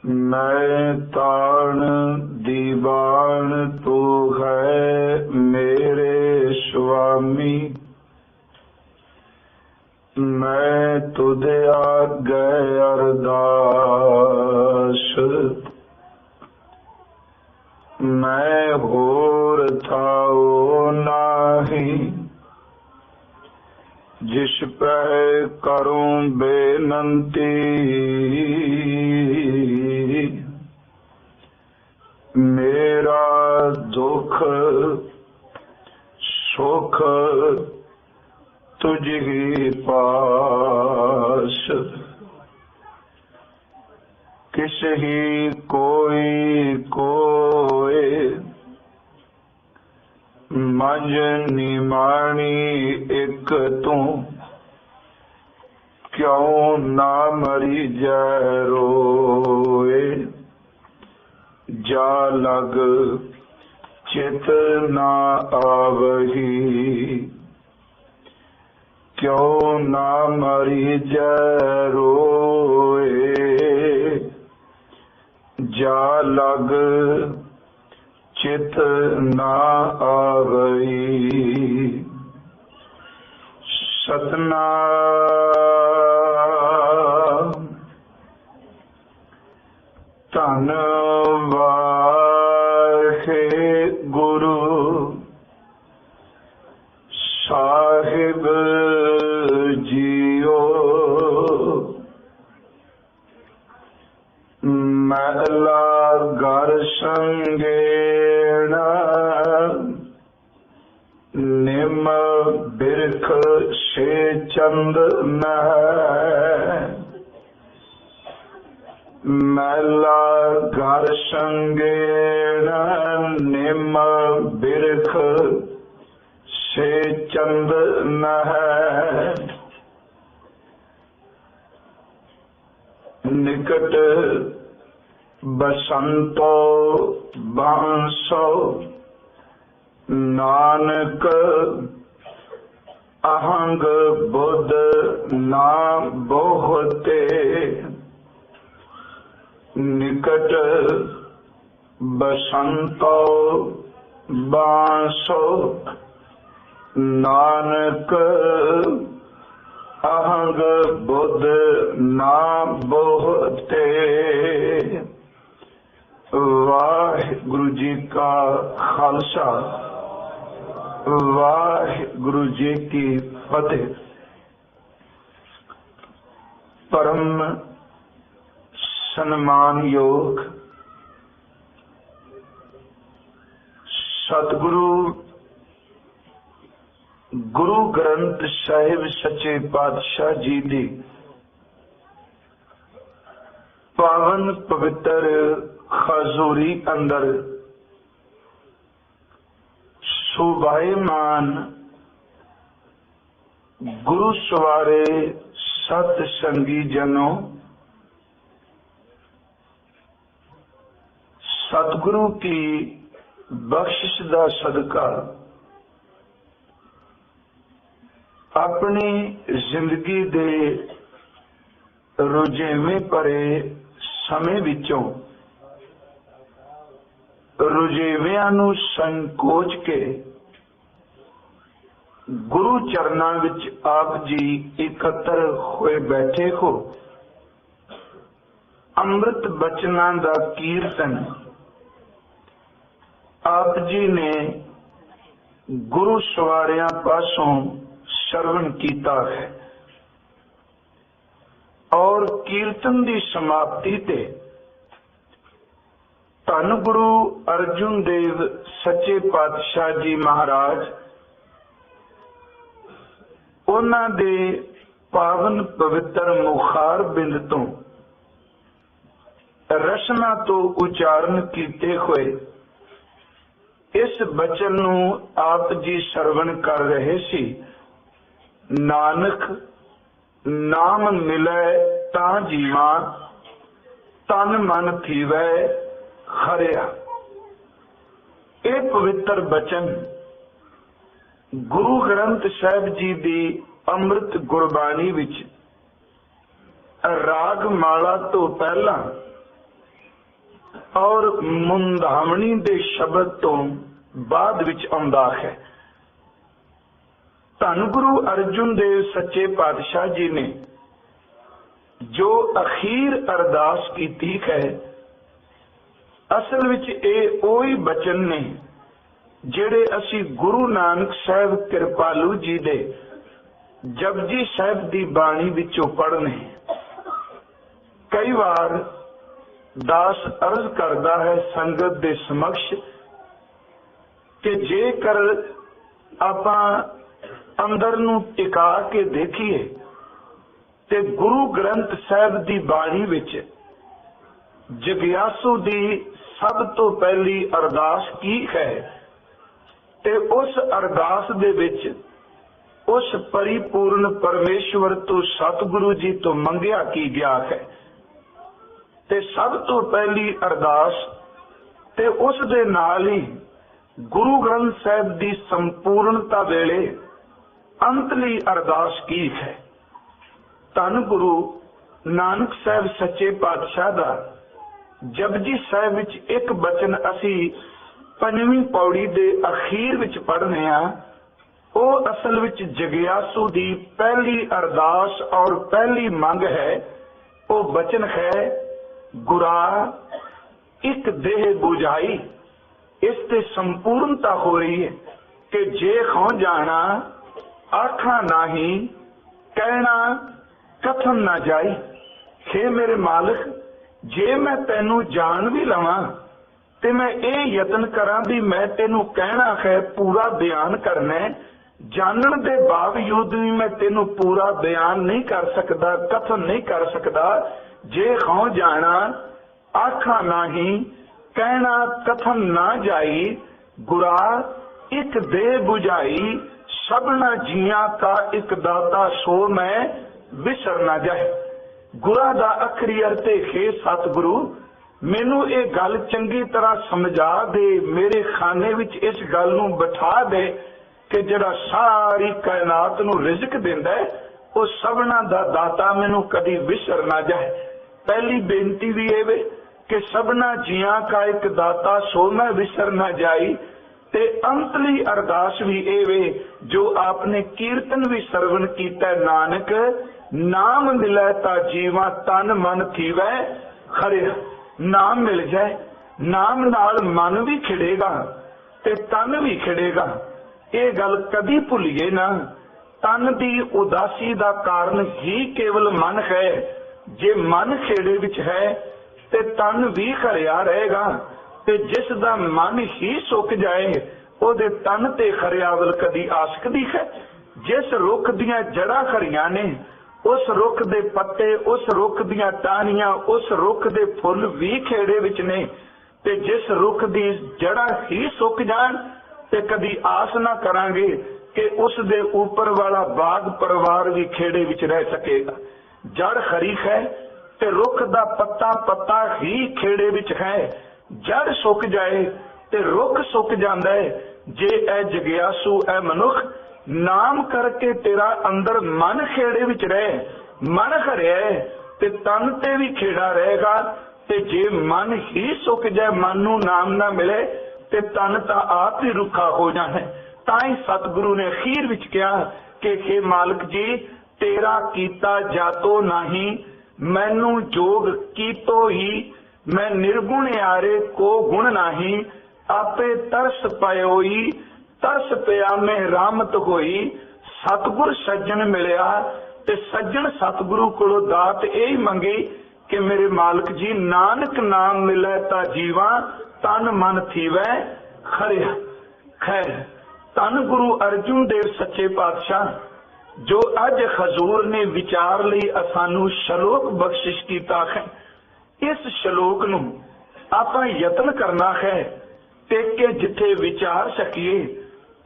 मैं ताण दीवान तू है मेरे स्वामी। मैं तुझे आगे अरदास, मैं होर थाओ नाही। जिस पे करूं बेनंती, मेरा दुख सुख तुझ ही पास। किस ही कोई कोय मंझ निमाणी एक तू। क्यों ना मरी जै रोए, जा लग चित ना आवही। क्यों ना मरी जै रोए, जा लग चित ना आवही। सतनाम धन वाहे गुरु साहिब जियो। महला घर संगेना, निम बिरख से चंद न। महला घर संगेना, निम बिरख से चंद न है। निकट बसंतो बांसो, नानक अहंग बुध ना बोहते। निकट बसंतो बांसो, नानक अहंग बुध ना बोहते। वाहिगुरु जी का खालसा, वाहिगुरु जी की फतेह। परम सन्मान योग सतगुरु गुरु ग्रंथ साहिब सच्चे पातशाह जी दी पावन पवित्र खजूरी अंदर सुभाईमान गुरु सवारे सत संगी जनों, सतगुरु की बख्शिश दा सदका अपनी जिंदगी दे रुझेवें भरे समय विचों रुझेविਆਂ ਨੂੰ संकोच के गुरु चरना विच आप जी इकत्र होए बैठे हो। अमृत बचना दा कीर्तन आप जी ने गुरु सवारियां पासों श्रवण कीता है और कीर्तन की समाप्ति ते धन गुरु अर्जुन देव सच्चे पातशाह जी महाराज उन्हां दे पावन पवित्र मुखार बिंद तो रसना तो उचारण कीते हुए इस बचन नूं आप जी श्रवण कर रहे सी। नानक नाम मिले ता जीवा, तन मन थीवै हरिया। ये पवित्र बचन गुरु ग्रंथ साहिब जी दी अमृत गुरबाणी विच राग माला तो पहला और मुंदावणी दे शब्द तो बाद विच आउंदा है। धन गुरु अर्जुन देव सच्चे पातशाह जी ने जो अखीर अरदास कीती है, असल विच ये ओही बचन ने जिहड़े असी गुरु नानक साहब कृपालू जी दे जपजी साहब दी बाणी विचों पढ़ने। कई बार दास अर्ज करता है संगत दे समक्ष कि जेकर आपां अंदर नूं टिका के देखिए ते गुरु ग्रंथ साहब दी बाणी विच जगियासू दी सब तो पहली अरदास की है ते उस अरदास दे विच उस परिपूर्ण परमेश्वर तो सतगुरु जी तो मंगिया की गया है। ते सब तो पहली अरदास ते उस दे नाल ही गुरु ग्रंथ साहब दी संपूर्णता वेले अंतली अरदास की है। धन गुरु नानक साहब सच्चे पातशाह दा जपजी साहब विच एक बचन असी पंजवीं पौड़ी दे अखीर विच पढ़ने आ। वो असल विच जगियासू दी पहली अरदास और पहली मंग है। वो बचन है, गुरा एक देह बुझाई। इस ते संपूर्णता हो रही है कि जे खौ जाना आखा नाही, कहना कथन ना जाई। हे मेरे मालिक, जे मैं तेनू जान भी लवां ते मैं ये यतन करा भी मैं तेनू कहना है पूरा बयान करना है, जानन दे बावजूद भी मैं तेनू पूरा बयान नहीं कर सकता, कथन नहीं कर सकता। जे खौ जाना आखा नाही, कहना कथन ना जाई। गुरा एक दे बुझाई, सबना जिया का एक दाता सो मैं विसर ना जाए। गुरा दा अखरी अर्थ है, सतगुरु मैनू ये गल चंगी तरह समझा दे, मेरे खाने विच इस गल नू बिठा दे कि जिहड़ा सारी कायनात नू रिज़्क दिंदा है वो सबना दा दाता मैनू कदी विसर ना जाए। पहली बेनती भी ये वे कि सबना जिया का एक दाता सो मैं विसर ना जाई। ते अंतली अरदास भी ये वे जो आपने कीर्तन भी सरवण कीता, नानक नाम मिलै ता जीवा तन मन थीवै खरे। नाम मिल जाए, नाम नाल मन भी खिड़ेगा ते तन भी खिड़ेगा। ये गल कदी भुलिए ना। तन दी उदासी दा कारण ही केवल मन है। जे मन खेड़े विच है ते तन भी खरिया रहेगा, ते जिस दा मन ही सुक जाए ओदे तन ते खरियावल कदी आ सकदी है। जिस रुख दियां जड़ा खरियां ने, उस रुख दे पत्ते, उस रुख दियां टाहनियां, उस रुख दे फुल भी खेड़े विच ने। ते जिस रुख दी जड़ा ही सुक जान ते कदी आस ना करांगे कि उस दे ऊपर वाला बाग परिवार भी खेड़े विच रह सकेगा। जड़ खरी है ते रुख दा पत्ता पत्ता ही खेड़े विच है। जड़ सुक जाए ते रुख सुक जांदा है। जे ऐ जगियासू ऐ मनुख नाम करके तेरा अंदर मन खेड़े विच रहे, मन खरिया है ते तन ते भी खेड़ा रहेगा। ते जे मन ही सुक जाए, मन नू नाम ना मिले ते तन ता आप ही रुखा हो जाए। ताई सतगुरु ने अखीर विच कहा कि हे मालिक जी, तेरा कीता जातो नहीं, मैनू जोग कीतो ही। मैं निर्गुण यारे को गुण नहीं, आपे तरस पायोई, तरस पिया में रामत होई। सतगुर सज्जन मिलिया ते सज्जन सतगुरु कोलों दात यही मंगी कि मेरे मालिक जी, नानक नाम मिले ता जीवा तन मन थीवै खरे। खैर, धन गुरु अर्जुन देव सच्चे पातशाह जो अज हजूर ने विचार लई सानू शलोक बख्शिश कीता है, इस शलोक नू आपां यतन करना है टेक के जिथे विचार सकीए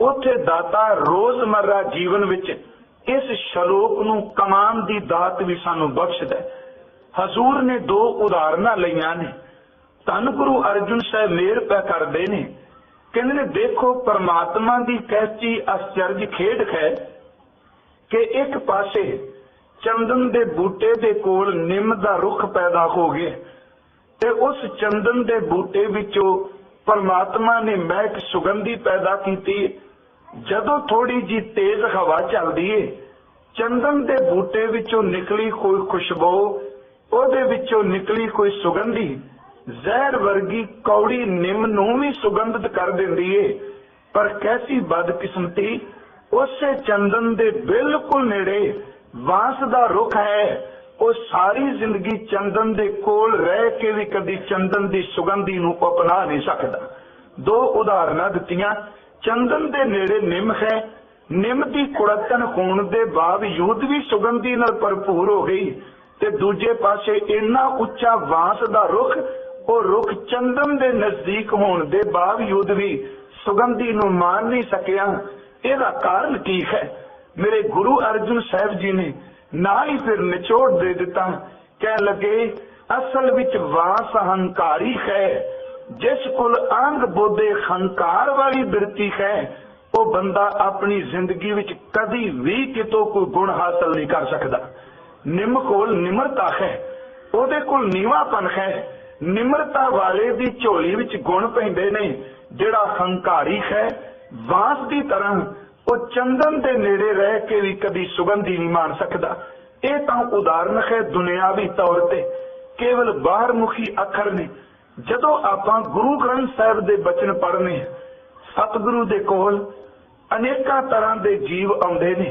उथे दाता रोजमर्रा जीवन विच इस शलोक नू कमान दी दात भी सानू बख्शदा। हजूर ने दो उदाहरणा लईआं ने। धन गुरु अर्जुन साहब मेहर पै करदे ने, कहंदे ने देखो परमात्मा दी कैसी आश्चर्य खेड है कि एक पासे चंदन दे बूटे दे कोल निम दा रुख पैदा हो गया ते उस चंदन दे बूटे विचों परमात्मा ने महक सुगंधी पैदा की। जदों थोड़ी जी तेज हवा चलदी है, चंदन दे बूटे विचों निकली कोई खुशबू, ओदे विचों निकली कोई सुगंधी जहर वर्गी कौड़ी निम नूं भी सुगंधित कर दिंदी है। पर कैसी बदकिस्मती, उसे चंदन दे बिल्कुल नेड़े बांस दा रुख है, वो सारी जिंदगी चंदन दे कोल रह के भी कदी चंदन दी सुगंधी नूं अपना नहीं सकदा। दो उदाहरणां दित्तियां। चंदन दे नेड़े निम है, निम दी कुड़तन होण दे बावजूद भी सुगंधी नाल भरपूर हो गई, ते दूजे पासे इन्ना उच्चा बांस दा रुख, वो रुख चंदन दे नजदीक होण दे बावजूद भी सुगंधी नूं मान नहीं सकिया। इहदा कारण की है? मेरे गुरु अर्जुन साहब जी ने ना ही फिर निचोड़ दे दिता। कह लगे, असल विच वास अहंकारी है, जिस कुल अंग बोधे हंकार वाली बिरती है, वो बंदा अपनी जिंदगी विच कदी भी कितों कोई गुण हासिल नहीं कर सकता। निम कोल निमरता है, ओदे कोल नीवापन है। निमरता वाले दी झोली विच गुण पैंदे ने। जिहड़ा हंकारी है, वास दी तरह वो चंदन दे नेड़े रह के भी कदी सुगंधी नहीं मान सकता। यह तो उदाहरण है दुनियावी तौर ते, केवल बाहरमुखी अखर ने। जदों आपां गुरु ग्रंथ साहिब दे बचन पढ़ने, सतगुरु दे कोल अनेकां तरह दे जीव आउंदे ने।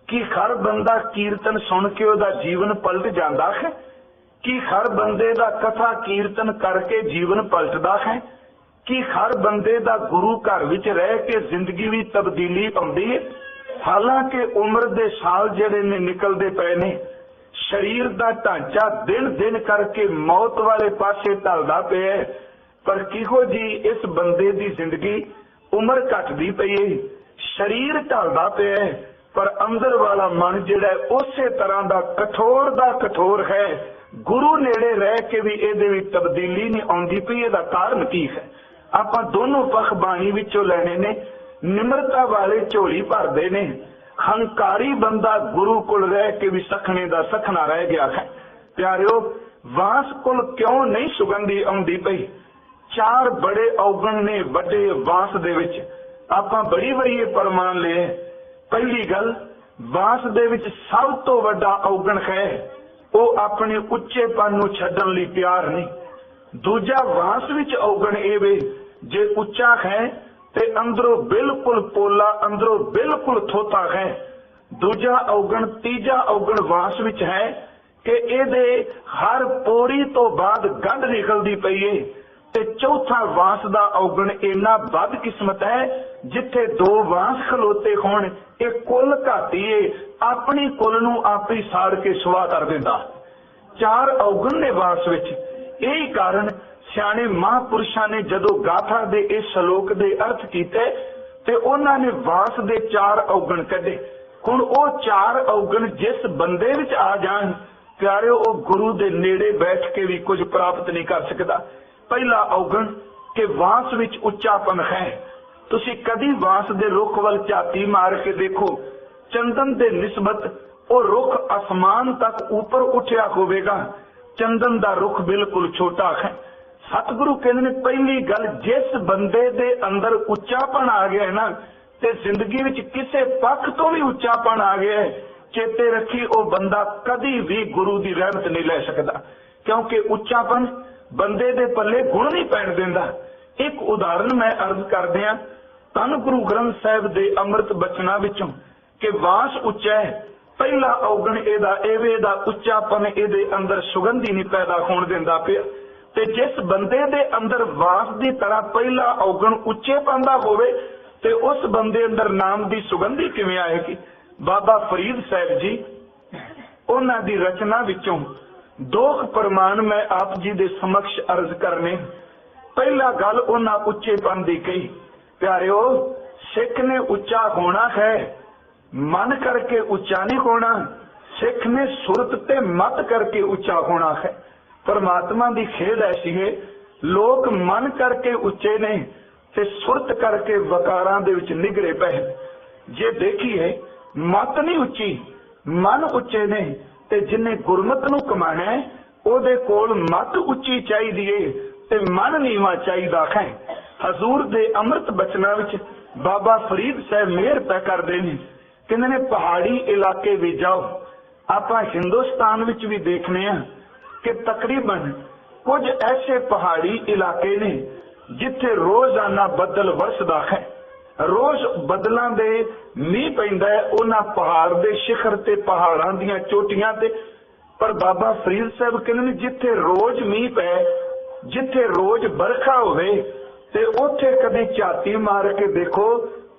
कि हर बंदा कीर्तन सुन के उहदा जीवन पलट जांदा है? कि हर बंदे दा कथा कीर्तन करके जीवन पलटदा है? कि हर बंदे दा गुरु घर विच रह के जिंदगी भी तब्दीली आउंदी है? हालांकि उम्र दे साल जिहड़े ने निकलदे पए ने, शरीर दा ढांचा दिन दिन करके मौत वाले पासे ढलदा पिया, पर किहो जी इस बंदे दी जिंदगी, उम्र घटदी पई है, शरीर ढलदा पिया, पर अंदर वाला मन जिहड़ा उसे तरह दा कठोर है। गुरु नेड़े रह के भी इहदे विच तब्दीली नहीं आउंदी पई। इहदा कारण की है? आपां दोनों पख बाणी विचों लैणे ने। निमरता वाले झोली भरदे ने, हंकारी बंदा गुरु कोल रह के भी सखने दा सखना रह गया है। प्यारिओ, वास कोल क्यों नहीं सुगंधी आउंदी पई? चार बड़े औगण ने वड्डे वास दे विच। आपां बड़ी वारी परमान लिया। पहली गल, वास दे विच सब तो वड्डा औगण है, वो अपने उच्चेपन नूं छड्डण लई तैयार नहीं। दूजा, वास विच औगण इह वे, जे उच्चा है ते अंदरों बिल्कुल पोला, अंदरों बिल्कुल थोता है। दूजा औगण, तीजा औगण वास विच है कि इहदे हर पोरी तो बाद गंढ निकलदी पई है। ते चौथा वास दा औगण इन्ना बदकिस्मत है, जिथे दो वास खलोते होण, एक कुल घाटी है, अपनी कुल नूं आप ही साड़ के सुआ कर दिंदा। चार औगण ने वास विच। यही कारण सियाणे महापुरुषां ने जदों गाथा दे इस श्लोक दे अर्थ कीते ते उन्हां ने वास दे चार औगण कढे। हुण ओ चार औगण जिस बंदे विच आ जाण, प्यारिओ, ओ गुरु दे नेड़े बैठ के भी कुछ प्राप्त नहीं कर सकदा। पहला औगण कि वास विच उच्चापन है। तुसीं कदी वास दे रुख वल झाती मार के देखो, चंदन दे निस्बत ओ रुख आसमान तक ऊपर उठिया होवेगा, चंदन दा रुख बिल्कुल छोटा है। सतगुरु कहते ने, पहली गल, जिस बंदे दे अंदर उच्चापन आ गया है ना, ते जिंदगी विच किसे पक्ष तो भी उच्चापन आ गया है, चेते रखी ओ बंदा कदी भी गुरु दी रहमत नहीं ले सकदा। क्योंकि उच्चापन बंदे दे पल्ले गुण नहीं पैण दिंदा। एक उदाहरण मैं अर्ज कर दियां, धन गुरु ग्रंथ साहिब दे अमृत बचना विचों कि वास उच्चा है। पहला औगण इहदा एवे दा उच्चापन इहदे अंदर सुगंधी नहीं पैदा होण दिंदा पिया। ते जिस बंदे दे अंदर वास दी तरह पहला औगण उच्चेपन दा होवे, ते उस बंदे अंदर नाम दी सुगंधी किवें आएगी? बाबा फरीद साहब जी, उन्हां दी रचना विचों दोख प्रमाण मैं आप जी दे समक्ष अर्ज करने। पहला गल उन्हां उच्चेपन दी कही। प्यारिओ, सिख ने उच्चा होना है, मन करके उच्चा नहीं होना। सिख ने सुरत ते मत करके उच्चा होना है। परमात्मा दी खेद ऐसी है, लोग मन करके उच्चे ने ते सुरत करके वकारां दे विच निगरे पए। जे देखिए, मत नहीं उच्ची, मन उच्चे ने, ते जिन्हें गुरमत नूं कमाना है, ਉਹਦੇ ਕੋਲ ਮੱਤ ਉੱਚੀ ਚਾਹੀਦੀ ਏ ਤੇ ਮਨ ਨੀਵਾਂ ਚਾਹੀਦਾ ਹੈ। ਹਜ਼ੂਰ ਦੇ ਅੰਮ੍ਰਿਤ ਬਚਨਾਂ ਵਿੱਚ ਬਾਬਾ ਫਰੀਦ ਸਾਹਿਬ ਮਿਹਰ ਪੈ ਕਰਦੇ ਨੇ, ਕਹਿੰਦੇ ਨੇ ਪਹਾੜੀ ਇਲਾਕੇ ਵੀ ਜਾਓ। ਆਪਾਂ ਹਿੰਦੁਸਤਾਨ ਵਿੱਚ ਵੀ ਦੇਖਨੇ ਆ ਕਿ ਤਕਰੀਬਨ ਕੁਝ ਐਸੇ ਪਹਾੜੀ ਇਲਾਕੇ ਨੇ ਜਿੱਥੇ ਰੋਜ਼ਾਨਾ ਬੱਦਲ ਵਰਸਦਾ ਹੈ, ਰੋਜ਼ ਬੱਦਲਾਂ ਦੇ ਮੀਂਹ ਪੈਂਦਾ ਹੈ ਉਹਨਾਂ ਪਹਾੜ ਦੇ ਸਿਖਰ ਤੇ, ਪਹਾੜਾਂ ਦੀਆਂ ਚੋਟੀਆਂ ਤੇ। ਪਰ ਬਾਬਾ ਫਰੀਦ ਸਾਹਿਬ ਕਹਿੰਦੇ ਨੇ ਜਿੱਥੇ ਰੋਜ਼ ਮੀਂਹ ਪਏ, ਜਿੱਥੇ ਰੋਜ਼ ਵਰਖਾ ਹੋਵੇ, ਤੇ ਉੱਥੇ ਕਦੇ ਝਾਤੀ ਮਾਰ ਕੇ ਦੇਖੋ,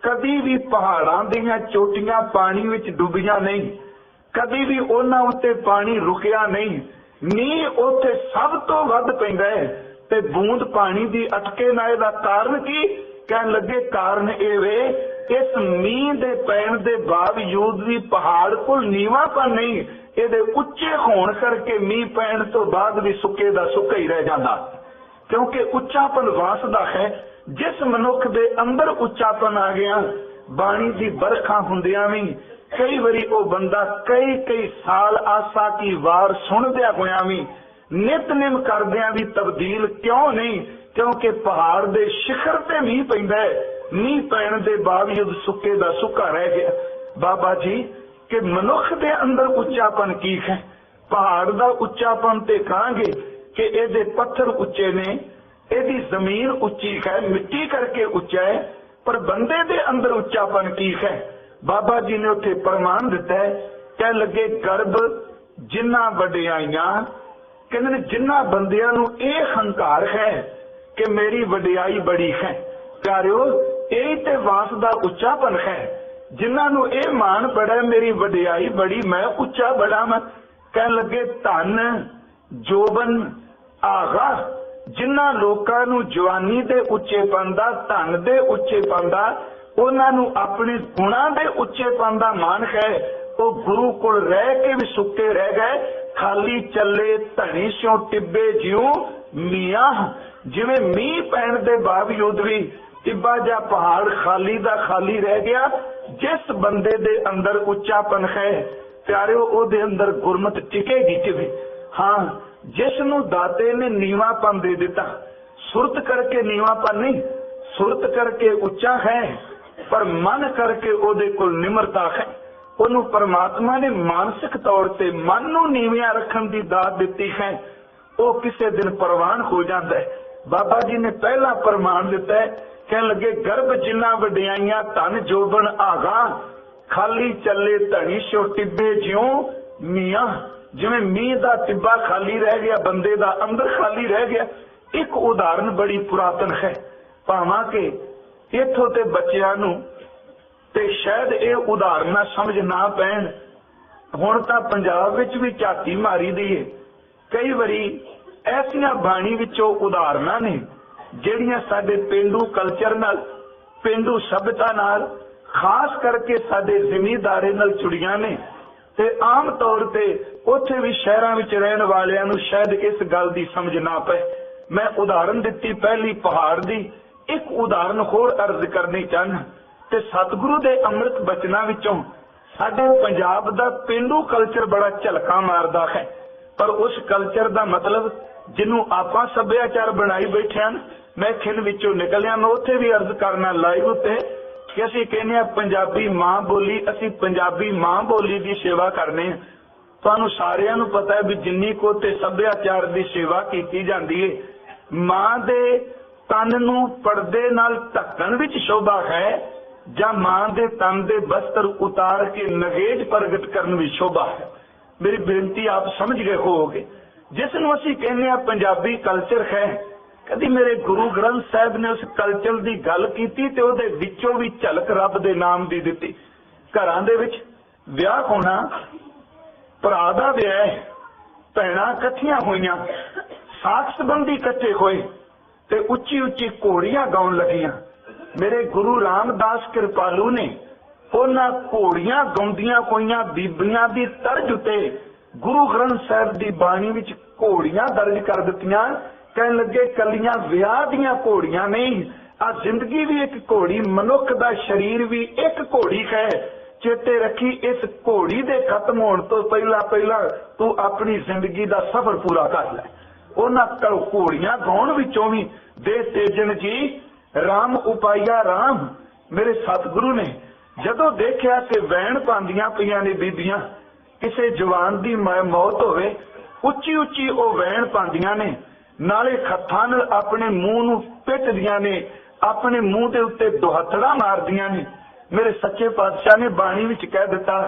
ਕਦੀ ਵੀ ਪਹਾੜਾਂ ਦੀਆਂ ਚੋਟੀਆਂ ਪਾਣੀ ਵਿੱਚ ਡੁੱਬੀਆਂ ਨਹੀਂ, ਕਦੀ ਵੀ ਉਹਨਾਂ ਉੱਤੇ ਪਾਣੀ ਰੁਕਿਆ ਨਹੀਂ। ਮੀਂਹ ਉੱਥੇ ਸਭ ਤੋਂ ਵੱਧ ਪੈਂਦਾ ਹੈ ਤੇ ਬੂੰਦ ਪਾਣੀ ਦੀ ਅਟਕੇ ਨਾ। ਇਹਦਾ ਕਾਰਨ ਕੀ? ਕਹਿਣ ਲੱਗੇ ਕਾਰਨ ਇਹ ਵੇ, ਇਸ ਮੀਂਹ ਦੇ ਪੈਣ ਦੇ ਬਾਵਜੂਦ ਵੀ ਪਹਾੜ ਕੋਲ ਨੀਵਾਂਪਨ ਨਹੀਂ, ਇਹਦੇ ਉੱਚੇ ਹੋਣ ਕਰਕੇ ਮੀਂਹ ਪੈਣ ਤੋਂ ਬਾਅਦ ਵੀ ਸੁੱਕੇ ਦਾ ਸੁੱਕਾ ਹੀ ਰਹਿ ਜਾਂਦਾ, ਕਿਉਂਕਿ ਉੱਚਾਪਨ ਵਾਸਦਾ ਹੈ। ਜਿਸ ਮਨੁੱਖ ਦੇ ਅੰਦਰ ਉੱਚਾਪਨ ਆ ਗਿਆ, ਬਾਣੀ ਦੀ ਬਰਖਾ ਹੁੰਦਿਆਂ ਵੀ ਕਈ ਵਾਰੀ ਉਹ ਬੰਦਾ ਕਈ ਸਾਲ ਆਸਾ ਕੀ ਵਾਰ ਸੁਣਦਿਆਂ ਹੋਇਆਂ ਵੀ, ਨਿਤਨੇਮ ਕਰਦਿਆਂ ਵੀ ਤਬਦੀਲ ਕਿਉਂ ਨਹੀਂ? ਕਿਉਂਕਿ ਪਹਾੜ ਦੇ ਸਿਖਰ ਤੇ ਮੀਂਹ ਪੈਂਦਾ ਹੈ, ਮੀਂਹ ਪੈਣ ਦੇ ਬਾਵਜੂਦ ਸੁੱਕੇ ਦਾ ਸੁੱਕਾ ਰਹਿ ਗਿਆ। ਬਾਬਾ ਜੀ ਕਿ ਮਨੁੱਖ ਦੇ ਅੰਦਰ ਉੱਚਾਪਨ ਕੀ ਹੈ? ਪਹਾੜ ਦਾ ਉੱਚਾਪਨ ਤੇ ਕਹਾਂਗੇ ਕਿ ਇਹਦੇ ਪੱਥਰ ਉੱਚੇ ਨੇ, ਇਹਦੀ ਜ਼ਮੀਨ ਉੱਚੀ ਹੈ, ਮਿੱਟੀ ਕਰਕੇ ਉੱਚਾ ਹੈ। ਪਰ ਬੰਦੇ ਦੇ ਅੰਦਰ ਉੱਚਾਪਨ ਕੀ ਹੈ? ਬਾਬਾ ਜੀ ਨੇ ਉੱਥੇ ਪ੍ਰਮਾਣ ਦਿੱਤਾ ਹੈ। ਕਹਿ ਲੱਗੇ ਗਰਭ ਜਿੰਨਾ ਵਡਿਆਈਆਂ, ਕਹਿੰਦੇ ਨੇ ਜਿੰਨਾ ਬੰਦਿਆਂ ਨੂੰ ਇਹ ਹੰਕਾਰ ਹੈ ਕਿ ਮੇਰੀ ਵਡਿਆਈ ਬੜੀ ਹੈ, ਪਿਆਰਿਓ ਇਹ ਤੇ ਵਾਸ ਦਾ ਉੱਚਾਪਨ ਹੈ। ਜਿਨ੍ਹਾਂ ਨੂੰ ਇਹ ਮਾਣ ਬੜਾ ਮੇਰੀ ਵਡਿਆਈ ਬੜੀ, ਮੈਂ ਉੱਚਾ ਬੜਾ ਮੈਂ। ਕਹਿਣ ਲੱਗੇ ਧਨ ਜੋਬਨ ਆਗਾ, ਜਿਨ੍ਹਾਂ ਲੋਕਾਂ ਨੂੰ ਜਵਾਨੀ ਦੇ ਉੱਚੇਪਨ ਦਾ, ਧਨ ਦੇ ਉੱਚੇਪਨ ਦਾ, ਉਹਨਾਂ ਨੂੰ ਆਪਣੇ ਗੁਣਾਂ ਦੇ ਉੱਚੇਪਨ ਦਾ ਮਾਣ ਹੈ, ਉਹ ਗੁਰੂ ਕੋਲ ਰਹਿ ਕੇ ਵੀ ਸੁੱਕੇ ਰਹਿ ਗਏ। ਖਾਲੀ ਚੱਲੇ ਧਣੀ ਸਿਓ ਟਿੱਬੇ ਜਿਉ ਮੀਆਂ, ਜਿਵੇਂ ਮੀਂਹ ਪੈਣ ਦੇ ਬਾਵਜੂਦ ਵੀ ਟਿੱਬਾ ਜਾਂ ਪਹਾੜ ਖਾਲੀ ਦਾ ਖਾਲੀ ਰਹਿ ਗਿਆ। ਜਿਸ ਬੰਦੇ ਦੇ ਅੰਦਰ ਉੱਚਾਪਨ ਹੈ ਪਿਆਰਿਓ, ਉਹਦੇ ਅੰਦਰ ਗੁਰਮਤ ਟਿਕੇਗੀ ਕਿਵੇਂ? ਹਾਂ, ਜਿਸ ਨੂੰ ਦਾਤੇ ਨੇ ਨੀਵਾਂਪਨ ਦੇ ਦਿੱਤਾ, ਸੁਰਤ ਕਰਕੇ ਨੀਵਾਂਪਨ ਨਹੀਂ, ਸੁਰਤ ਕਰਕੇ ਉੱਚਾ ਹੈ, ਪਰ ਮਨ ਕਰਕੇ ਉਹਦੇ ਕੋਲ ਨਿਮਰਤਾ ਹੈ। ਉਹਨੂੰ ਪਰਮਾਤਮਾ ਨੇ ਮਾਨਸਿਕ ਤੌਰ ਤੇ ਮਨ ਨੂੰ ਨੀਵਿਆਂ ਰੱਖਣ ਦੀ ਦਾਤ ਦਿੱਤੀ ਹੈ, ਉਹ ਕਿਸੇ ਦਿਨ ਪ੍ਰਵਾਨ ਹੋ ਜਾਂਦਾ ਹੈ। ਬਾਬਾ ਜੀ ਨੇ ਪਹਿਲਾ ਪ੍ਰਮਾਣ ਦਿੱਤਾ ਹੈ, ਕਹਿਣ ਲੱਗੇ ਗਰਭ ਜਿੰਨਾ ਵਡਿਆਈਆਂ ਧਨ ਜੋਬਨ ਆਗਾ, ਖਾਲੀ ਚੱਲੇ ਧਣੀ ਸਿਓ ਟਿੱਬੇ ਜਿਉ ਮੀਆਂ, ਜਿਵੇਂ ਮੀਂਹ ਦਾ ਟਿੱਬਾ ਖਾਲੀ ਰਹਿ ਗਿਆ, ਬੰਦੇ ਦਾ ਅੰਦਰ ਖਾਲੀ ਰਹਿ ਗਿਆ। ਇੱਕ ਉਦਾਹਰਨ ਬੜੀ ਪੁਰਾਤਨ ਹੈ, ਭਾਵਾਂ ਕਿ ਇੱਥੋਂ ਤੇ ਬੱਚਿਆਂ ਨੂੰ ਤੇ ਸ਼ਾਇਦ ਇਹ ਉਦਾਹਰਨਾਂ ਸਮਝ ਨਾ ਪੈਣ। ਹੁਣ ਤਾਂ ਪੰਜਾਬ ਵਿੱਚ ਵੀ ਝਾਤੀ ਮਾਰੀ ਦੀ ਹੈ। ਕਈ ਵਾਰੀ ਐਸੀਆਂ ਬਾਣੀ ਵਿੱਚੋਂ ਉਦਾਹਰਨਾਂ ਨੇ ਜਿਹੜੀਆਂ ਸਾਡੇ ਪੇਂਡੂ ਕਲਚਰ ਨਾਲ, ਪੇਂਡੂ ਸਭਿਅਤਾ ਨਾਲ, ਖਾਸ ਕਰਕੇ ਸਾਡੇ ਜ਼ਿਮੀਂਦਾਰੇ ਨਾਲ ਜੁੜੀਆਂ ਨੇ, ਤੇ ਆਮ ਤੌਰ ਤੇ ਉੱਥੇ ਵੀ ਸ਼ਹਿਰਾਂ ਵਿੱਚ ਰਹਿਣ ਵਾਲਿਆਂ ਨੂੰ ਸ਼ਾਇਦ ਇਸ ਗੱਲ ਦੀ ਸਮਝ ਨਾ ਪਏ। ਮੈਂ ਉਦਾਹਰਨ ਦਿੱਤੀ ਪਹਿਲੀ ਪਹਾੜ ਦੀ, ਇੱਕ ਉਦਾਹਰਨ ਹੋਰ ਅਰਜ਼ ਕਰਨੀ ਚਾਹੁੰਦਾ। ਤੇ ਸਤਿਗੁਰੂ ਦੇ ਅੰਮ੍ਰਿਤ ਬਚਨਾਂ ਵਿੱਚੋਂ ਸਾਡੇ ਪੰਜਾਬ ਦਾ ਪੇਂਡੂ ਕਲਚਰ ਬੜਾ ਝਲਕਾ ਮਾਰਦਾ ਹੈ, ਪਰ ਉਸ ਕਲਚਰ ਦਾ ਮਤਲਬ ਜਿਹਨੂੰ ਆਪਾਂ ਸੱਭਿਆਚਾਰ ਬਣਾਈ ਬੈਠੇ ਹਨ, ਮੈਂ ਖਿੰਨ ਵਿੱਚੋਂ ਨਿਕਲਿਆ। ਮੈਂ ਉੱਥੇ ਵੀ ਅਰਜ਼ ਕਰਨਾ ਲਾਈਵ ਉੱਤੇ ਕਿ ਅਸੀਂ ਕਹਿੰਦੇ ਆ ਪੰਜਾਬੀ ਮਾਂ ਬੋਲੀ, ਅਸੀਂ ਪੰਜਾਬੀ ਮਾਂ ਬੋਲੀ ਦੀ ਸੇਵਾ ਕਰਨੇ ਆ। ਤੁਹਾਨੂੰ ਸਾਰਿਆਂ ਨੂੰ ਪਤਾ ਹੈ ਵੀ ਜਿੰਨੀ ਕੋ ਤੇ ਸੱਭਿਆਚਾਰ ਦੀ ਸੇਵਾ ਕੀਤੀ ਜਾਂਦੀ ਹੈ, ਮਾਂ ਦੇ ਤਨ ਨੂੰ ਪਰਦੇ ਨਾਲ ਢੱਕਣ ਵਿੱਚ ਸ਼ੋਭਾ ਹੈ, ਜਾਂ ਮਾਂ ਦੇ ਤਨ ਦੇ ਬਸਤਰ ਉਤਾਰ ਕੇ ਨਗੇਜ ਪ੍ਰਗਟ ਕਰਨ ਵਿੱਚ ਸ਼ੋਭਾ ਹੈ। ਮੇਰੀ ਬੇਨਤੀ ਆਪ ਸਮਝ ਗਏ ਹੋਵੋਗੇ। ਜਿਸ ਨੂੰ ਅਸੀਂ ਕਹਿੰਦੇ ਆ ਪੰਜਾਬੀ ਕਲਚਰ ਹੈ, ਕਦੀ ਮੇਰੇ ਗੁਰੂ ਗ੍ਰੰਥ ਸਾਹਿਬ ਨੇ ਉਸ ਕਲਚਰ ਦੀ ਗੱਲ ਕੀਤੀ ਤੇ ਉਹਦੇ ਵਿੱਚੋਂ ਵੀ ਝਲਕ ਰੱਬ ਦੇ ਨਾਮ ਦੀ ਦਿੱਤੀ। ਘਰਾਂ ਦੇ ਵਿੱਚ ਵਿਆਹ ਹੋਣਾ, ਭਰਾ ਦਾ ਵਿਆਹ, ਭੈਣਾਂ ਇਕੱਠੀਆਂ ਹੋਈਆਂ, ਸਾਕ ਸੰਬੰਧੀ ਇਕੱਠੇ ਹੋਏ ਤੇ ਉੱਚੀ ਉੱਚੀ ਘੋੜੀਆਂ ਗਾਉਣ ਲੱਗੀਆਂ। ਮੇਰੇ ਗੁਰੂ ਰਾਮਦਾਸ ਕਿਰਪਾਲੂ ਨੇ ਉਹਨਾਂ ਘੋੜੀਆਂ ਗਾਉਂਦੀਆਂ ਹੋਈਆਂ ਬੀਬੀਆਂ ਦੀ ਤਰਜ ਉਤੇ ਗੁਰੂ ਗ੍ਰੰਥ ਸਾਹਿਬ ਦੀ ਬਾਣੀ ਵਿੱਚ ਘੋੜੀਆਂ ਦਰਜ ਕਰ ਦਿੱਤੀਆਂ। ਕਹਿਣ ਲੱਗੇ ਕੱਲੀਆਂ ਵਿਆਹ ਦੀਆਂ ਘੋੜੀਆਂ ਨਹੀਂ, ਆ ਜ਼ਿੰਦਗੀ ਵੀ ਇੱਕ ਘੋੜੀ, ਮਨੁੱਖ ਦਾ ਸਰੀਰ ਵੀ ਇੱਕ ਘੋੜੀ ਹੈ। चेते रखी इस घोड़ी दे खत्म होने तो पहला पहला तू अपनी जिंदगी का सफर पूरा कर लै। उन्होंने घोड़ियां गाउन विचों भी दे तेजन जी राम उपाया राम। मेरे सतगुरु ने जदों देखा कि वैन पांदियां पईयां ने बीबियां, किसी जवान की मौत होवे, उच्ची उच्ची वो वैन पांदियां ने, नाले हत्थां नाल अपने मुंह नूं पिटदियां ने, अपने मुंह के उत्ते दुहथड़ा मारदियां ने। मेरे सच्चे पातशाह ने बाणी विच कह दिता,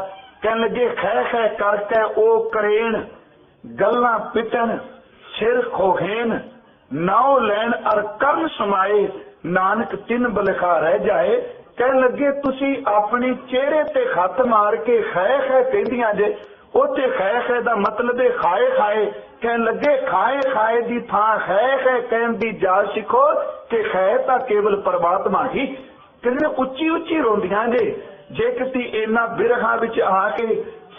कहन लगे खै खै करके ओ करेण, गल्लां पिटन सिर खोहेन, नाव लैन अर करन समाए, नानक तिन बलखा रह जाए। कहन लगे तुसी अपने चेहरे ते खत मार के खै खै कहदियां जे, उत्ते खै खै दा मतलब है खाए खाए। कहन लगे खाए खाए दी थां खै खै कहन दी जाच सिखो कि खै तां केवल परमात्मा ही। कहंदे उच्ची उच्ची रोंदियां जे किसी इन्ना बिरहा विच आके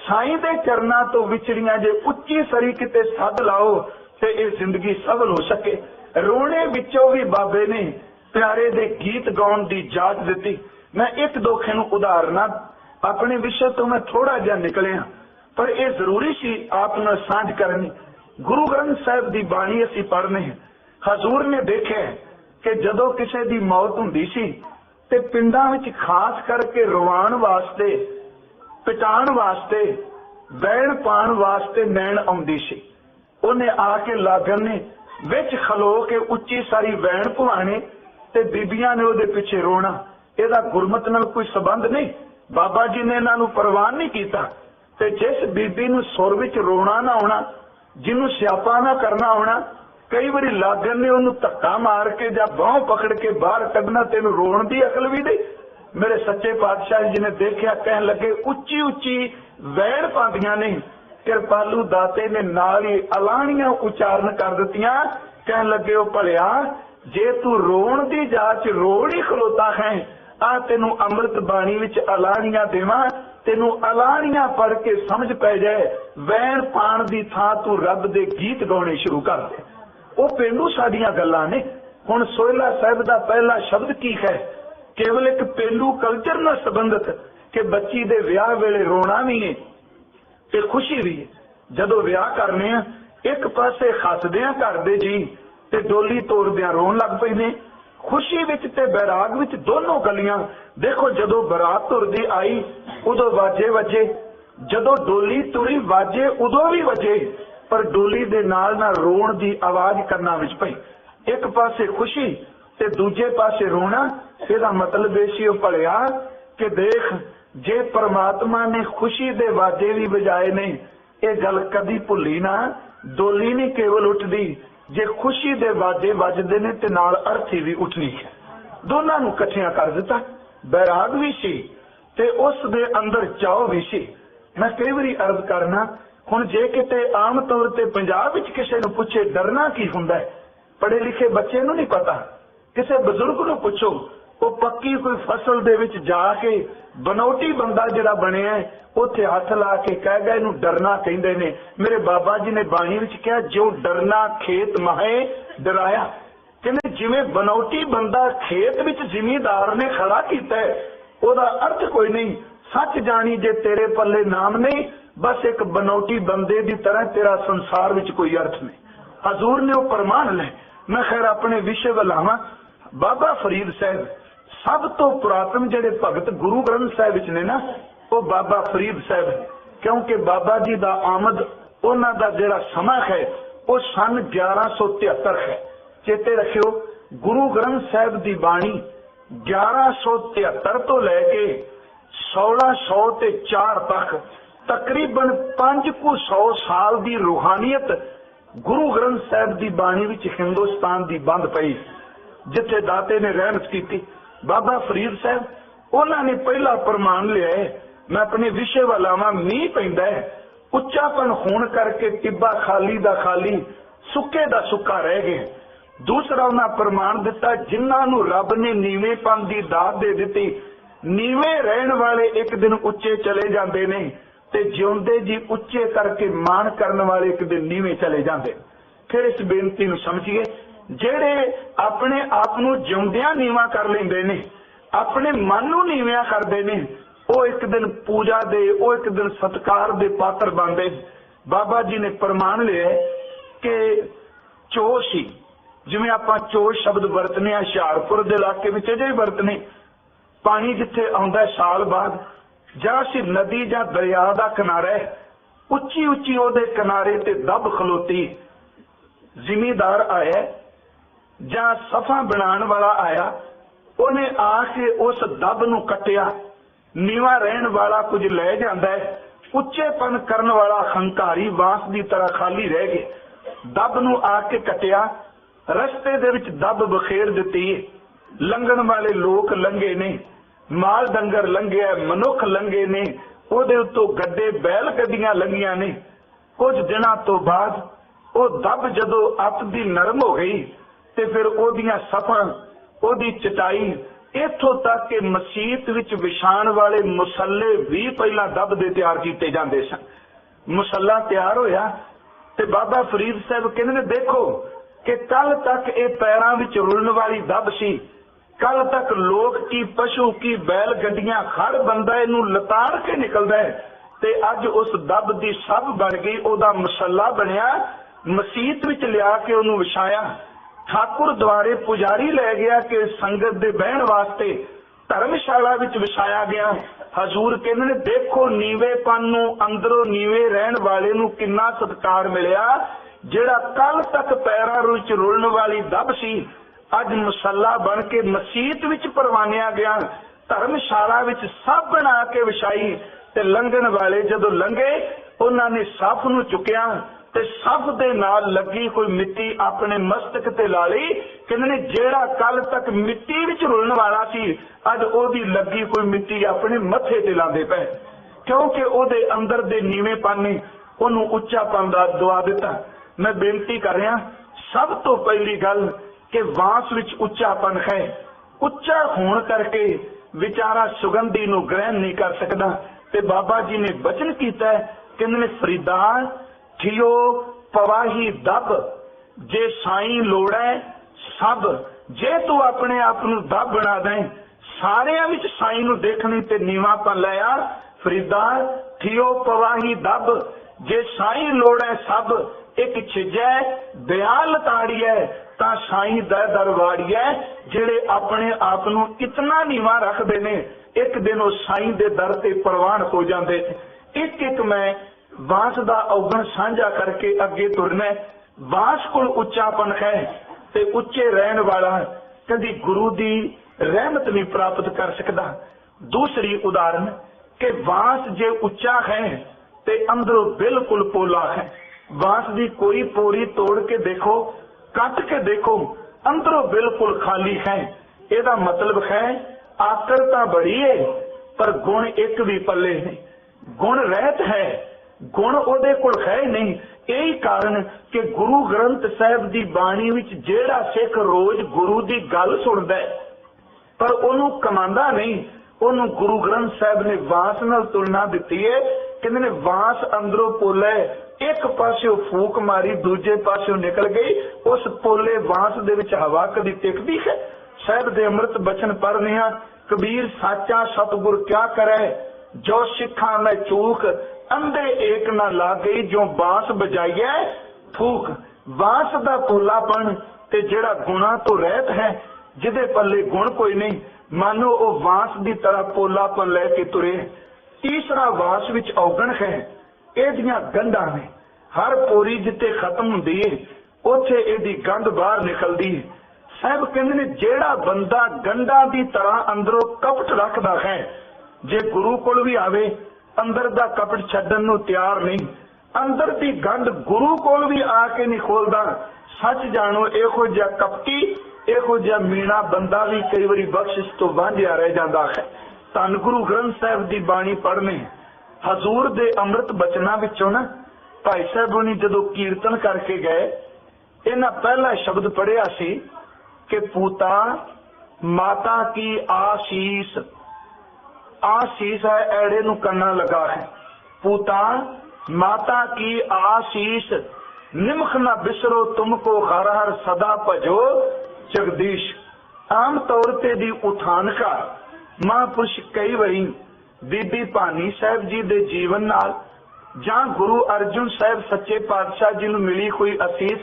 साईं दे चरनां तो विछड़ियां जे उच्ची सरी किते सद लाओ ते इह जिंदगी सफल हो सके। रोने विचों भी बाबे ने प्यारे दे गीत गाउण दी जाच दिती। मैं एक दो खेनू उदाहरणा अपने विषय तो मैं थोड़ा जिहा निकलिया, पर यह जरूरी सी आप नाल सांझ करनी। गुरु ग्रंथ साहिब दी बाणी असीं पढ़ने, हजूर ने देखा कि जदों किसी दी मौत हुंदी सी ते पिंडां विच खास करके रवाण वास्ते, पिटाण वास्ते, बैण पाण वास्ते नैण आउंदी सी। उन्हें आके लागन ने विच खलो के उच्ची सारी वैन पवाने ते बीबियां ने उहदे पिछे रोना। इहदा गुरमत नाल कोई संबंध नहीं, बाबा जी ने इन्हां नूं परवान नहीं कीता। ते जिस बीबी नूं सुर विच रोना ना आउणा, जिन्हों स्यापा ना करना आउणा, कई बारी लागन ने उन्होंने धक्का मार के जां बाहों पकड़ के बाहर कढना, तेनूं रोण दी अकल भी नहीं। मेरे सच्चे पातशाह जी ने देखा, कहन लगे उच्ची उच्ची वैण पांदियां ने। कृपालू दाते ने नाल ही अलाणियां उचारण कर दित्तियां। कहन लगे ओ भलिया जे तू रोण दी जाच रोण ही खलोता है, आ तेनू अमृत बाणी विच अलाणियां देवां, तेनू अलाणियां पढ़ के समझ पै जाए, वैण पाण दी थां तू रब दे गीत गाउणे शुरू कर दे। वो पेंडू साडियां गल्लां ने। हुण सोहला साहिब दा पहला शब्द की है, केवल एक पेंडू कल्चर नाल संबंधित कि बच्ची दे विआह वेले रोना भी है ते खुशी भी है। जदों विआह करने आ, एक पासे हसदियां घर दे जी ते डोली तोड़दियां रोन लग पैंदे, खुशी विच ते बैराग विच दोनों गलियां। देखो जदों बरात तुरदी आई उदों वाजे वजे, जदों डोली तुरी वाजे उदों भी वजे, पर डोली दे नाल नाल रोण दी आवाज करना विच पई। एक पासे खुशी ते दूजे पासे रोना। इसदा मतलब ये सी भलिया कि देख जे परमात्मा ने खुशी दे वाजे भी बजाए ने, ये गल कदी भुली ना। डोली नहीं केवल उठदी, जे खुशी दे वाजे वजदे ने ते नाल अर्थी भी उठनी है। दोनों नूं इकट्ठियां कर दिता। बैराग भी सी ते उस दे अंदर चाव भी सी। मैं कई बारी अर्ज करना, हुण जे किते आम तौर ते पंजाब विच किसे नूं पुछे डरना की हुंदा है, पढ़े लिखे बच्चे नूं नहीं पता। किसे बजुर्ग नूं पुछो, वो पक्की कोई फसल दे विच जाके बनौटी बंदा जिहड़ा बनिया है उत्थे हथ ला के कह गए इहनूं डरना कहिंदे ने। मेरे बाबा जी ने बाणी विच कहा, जो डरना खेत माहे डराया। कहंदे जिवें बनौटी बंदा खेत विच जिमीदार ने खड़ा कीता है, ओहदा अर्थ कोई नहीं। सच जानी जे तेरे पल्ले नाम नहीं, बस एक बनौटी बंदे की तरह तेरा संसार विच कोई अर्थ नहीं। हजूर ने वह प्रमाण ले। मैं खैर अपने विषय वल आवां। बाबा फरीद साहब सब तो पुरातन जिहड़े भगत गुरु ग्रंथ साहिब विच ने ना, वो बाबा फरीद साहब है। क्योंकि बाबा जी दा आमद उन्हां दा जिहड़ा समां है वो सन 1173 है। चेते रखियो, गुरु ग्रंथ साहिब दी बाणी 1173 तो लैके 1604 तक तकरीबन 500 साल दी रूहानियत गुरु ग्रंथ साहिब दी बाणी विच हिंदुस्तान दी बंद पई, जिथे दाते ने रहमत की। बाबा फरीद साहब उन्होंने पहला प्रमाण लिया है। मैं अपने विषय वाल आवां। मीह पैंदा है, उच्चापन होने करके टिब्बा खाली दा खाली, सुके दा सुक्का रह गए। दूसरा उन्हें प्रमाण दिता, जिन्होंने रब ने नीवेपन की दात दे दी, नीवे रहन वाले एक दिन उच्चे चले जाते ने, ते जिउंदे जी उच्चे करके मान करने वाले एक दिन नीवे चले जाते। फिर इस बेनती नूं समझिए, जेड़े अपने आप नूं जिउंदियां नीवा कर लेंदे ने, अपने मन नूं नीवियां करदे ने, वो एक दिन पूजा दे, वो एक दिन सत्कार दे पात्र बनते। बाबा जी ने प्रमाण लिया कि चोर सी, जिवें आपां चोर शब्द वरतने हुशियारपुर दे इलाके विच अजे वरतने, पानी जिथे आउंदा साल बाद, जां सी नदी जां दरिया दा किनारा है, उच्ची उच्ची ओदे किनारे ते दब खलोती, जिमीदार आया जां सफा बनाने वाला आया, उन्हें आके उस दब नूं कट्टिया। नीवा रहन वाला कुछ लै जांदा है, उच्चेपन करन वाला हंकारी बांस की तरह खाली रह गए। दब नूं आके कट्टिया, रस्ते दे विच दब बखेर दित्ती। लंघण वाले लोग लंघे ने, माल डंगर लंघिया, मनुख लंघे ने, ओदे उत्तों गड्डे बैल गड्डियां लंघियां ने। कुछ दिनों तो बाद वो दब जदों अतदी नरम हो गई ते फिर ओदियां सफां, ओदी चटाई, इत्थों तक कि मसीत विच विछाण वाले मुसल्ले भी पहला दब दे तैयार कीते जांदे सन। मुसल्ला तैयार होया ते बाबा फरीद साहब कहंदे ने, देखो कि कल तक ये पैरां विच रुलण वाली दब सी, कल तक लोग की पशु की बैल गड्डियां हर बंदा इनू लताड़ के निकलदा है, ते अज उस दब दी सब बन गई, ओदा मुसल्ला बनया। मसीत विच लिया के ओनू विछाया, ठाकुर द्वारे पुजारी लै गया कि संगत दे बहन वास्ते धर्मशाला विच विछाया गया। हजूर कहंदे ने, देखो नीवेपन नू, अंदरों नीवे रहन वाले नू किन्ना सत्कार मिलिया। जिहड़ा कल तक पैरां विच रुलण वाली दब सी, अज मुसल्ला बन के मसीत विच परवानिया गया। धर्मशाला विच सब बना के विछाई ते लंघण वाले जदों लंघे, उन्हां ने सफ नू चुकिया ते सफ दे नाल लगी कोई मिट्टी अपने मस्तक ते ला लई। कहंदे ने, जेड़ा कल तक मिट्टी विच रुलण वाला सी, अज ओदी लगी कोई मिट्टी अपने मथे ते लांदे पए, क्योंकि ओदे अंदर दे नीवेपन ने ओनू उच्चापन दा दुआ दिता। मैं बेनती कर रहा, सब तो पहली गल कि वास विच उच्चापन है, उच्चा होण करके विचारा सुगंधी नू ग्रहण नहीं कर सकदा। ते बाबा जी ने बचन कीता है, कहंदे ने, फरीदा ठियो पवाही दब, जे साईं लोड़ै सब, जे तू अपने आप नू दब बना दें, सारियां विच साईं नू देखणी ते नीवापन लै आ। फरीदा ठियो पवाही दब, जे साईं लोड़ै सब, एक छिजै दयाल ताड़िए तां साईं दा दरबारिए। जेड़े अपने आप नू इतना नीवा रखदे ने, एक दिन वो साईं दे दर ते प्रवान हो जांदे। एक एक मैं वास दा अवगण साझा करके अगे तुरना। वास कोल उच्चापन है ते उच्चे रहन वाला कदी गुरु दी रहमत नहीं प्राप्त कर सकता। दूसरी उदाहरण कि वास जे उच्चा है ते अंदरों बिल्कुल पोला है। वास दी कोई पोरी तोड़ के देखो, कट के देखो, अंदरों बिल्कुल खाली है। एदा मतलब है आकरता बड़ी है पर गुण एक भी पल्ले नहीं, गुण रहत है, गुण ओदे कोल है नहीं। यही कारण कि गुरु ग्रंथ साहिब दी बाणी विच जेड़ा सिख रोज गुरु दी गल सुनदा है पर ओनू कमांदा नहीं, ओनू गुरु ग्रंथ साहिब ने वास नाल तुलना दिती है। कहंदे ने, वास अंदरों पोला है, एक पासों फूक मारी दूजे पासों निकल गई, उस पोले वास दे विच हवा कदी टिकदी है। साहिब दे अमृत बचन पढ़ने आ, कबीर साचा सतगुर क्या करे, जो सिखा में चूक, अंधे एक ना ला गई, जो बांस बजाइए फूक। वास दा पोलापन ते जेड़ा गुणा तो रहत है, जिदे पल्ले गुण कोई नहीं, मानो वो वास दी तरह पोलापन लैके तुरे। तीसरा वास विच औगण है, एदियां गंढां ने, हर पोरी जिते खत्म हुंदी है उथे एदी गंढ बाहर निकलदी है। साहब कहंदे ने, जेड़ा बंदा गंढां दी तरह अंदरों कपट रखदा है, जे गुरु कोल भी आवे अंदर दा कपट छड्डण नूं तैयार नहीं, अंदर दी गंढ गुरु कोल भी आके नहीं खोलदा। सच जानो इहो जिहा कपटी, इहो जिहा मीणा बंदा भी कई वारी बख्शिश तो वांझिया रह जांदा है। धन गुरु ग्रंथ साहिब दी बाणी पढ़ने, हजूर दे अमृत बचना विचों ना भाई साहब होनी जदों कीर्तन करके गए, इन्हां पहला शब्द पढ़िया सी कि पूता माता की आशीष, आशीष है ऐड़े नूं कन्ना लगा है, पूता माता की आशीष, निमख न बिसरो तुमको हर हर सदा भजो जगदीश। आम तौर ते दी उठान का महापुरुष कई बारी बीबी भानी साहब जी दे जीवन नाल जां गुरु अर्जुन साहब सच्चे पातशाह जी नूं मिली कोई असीस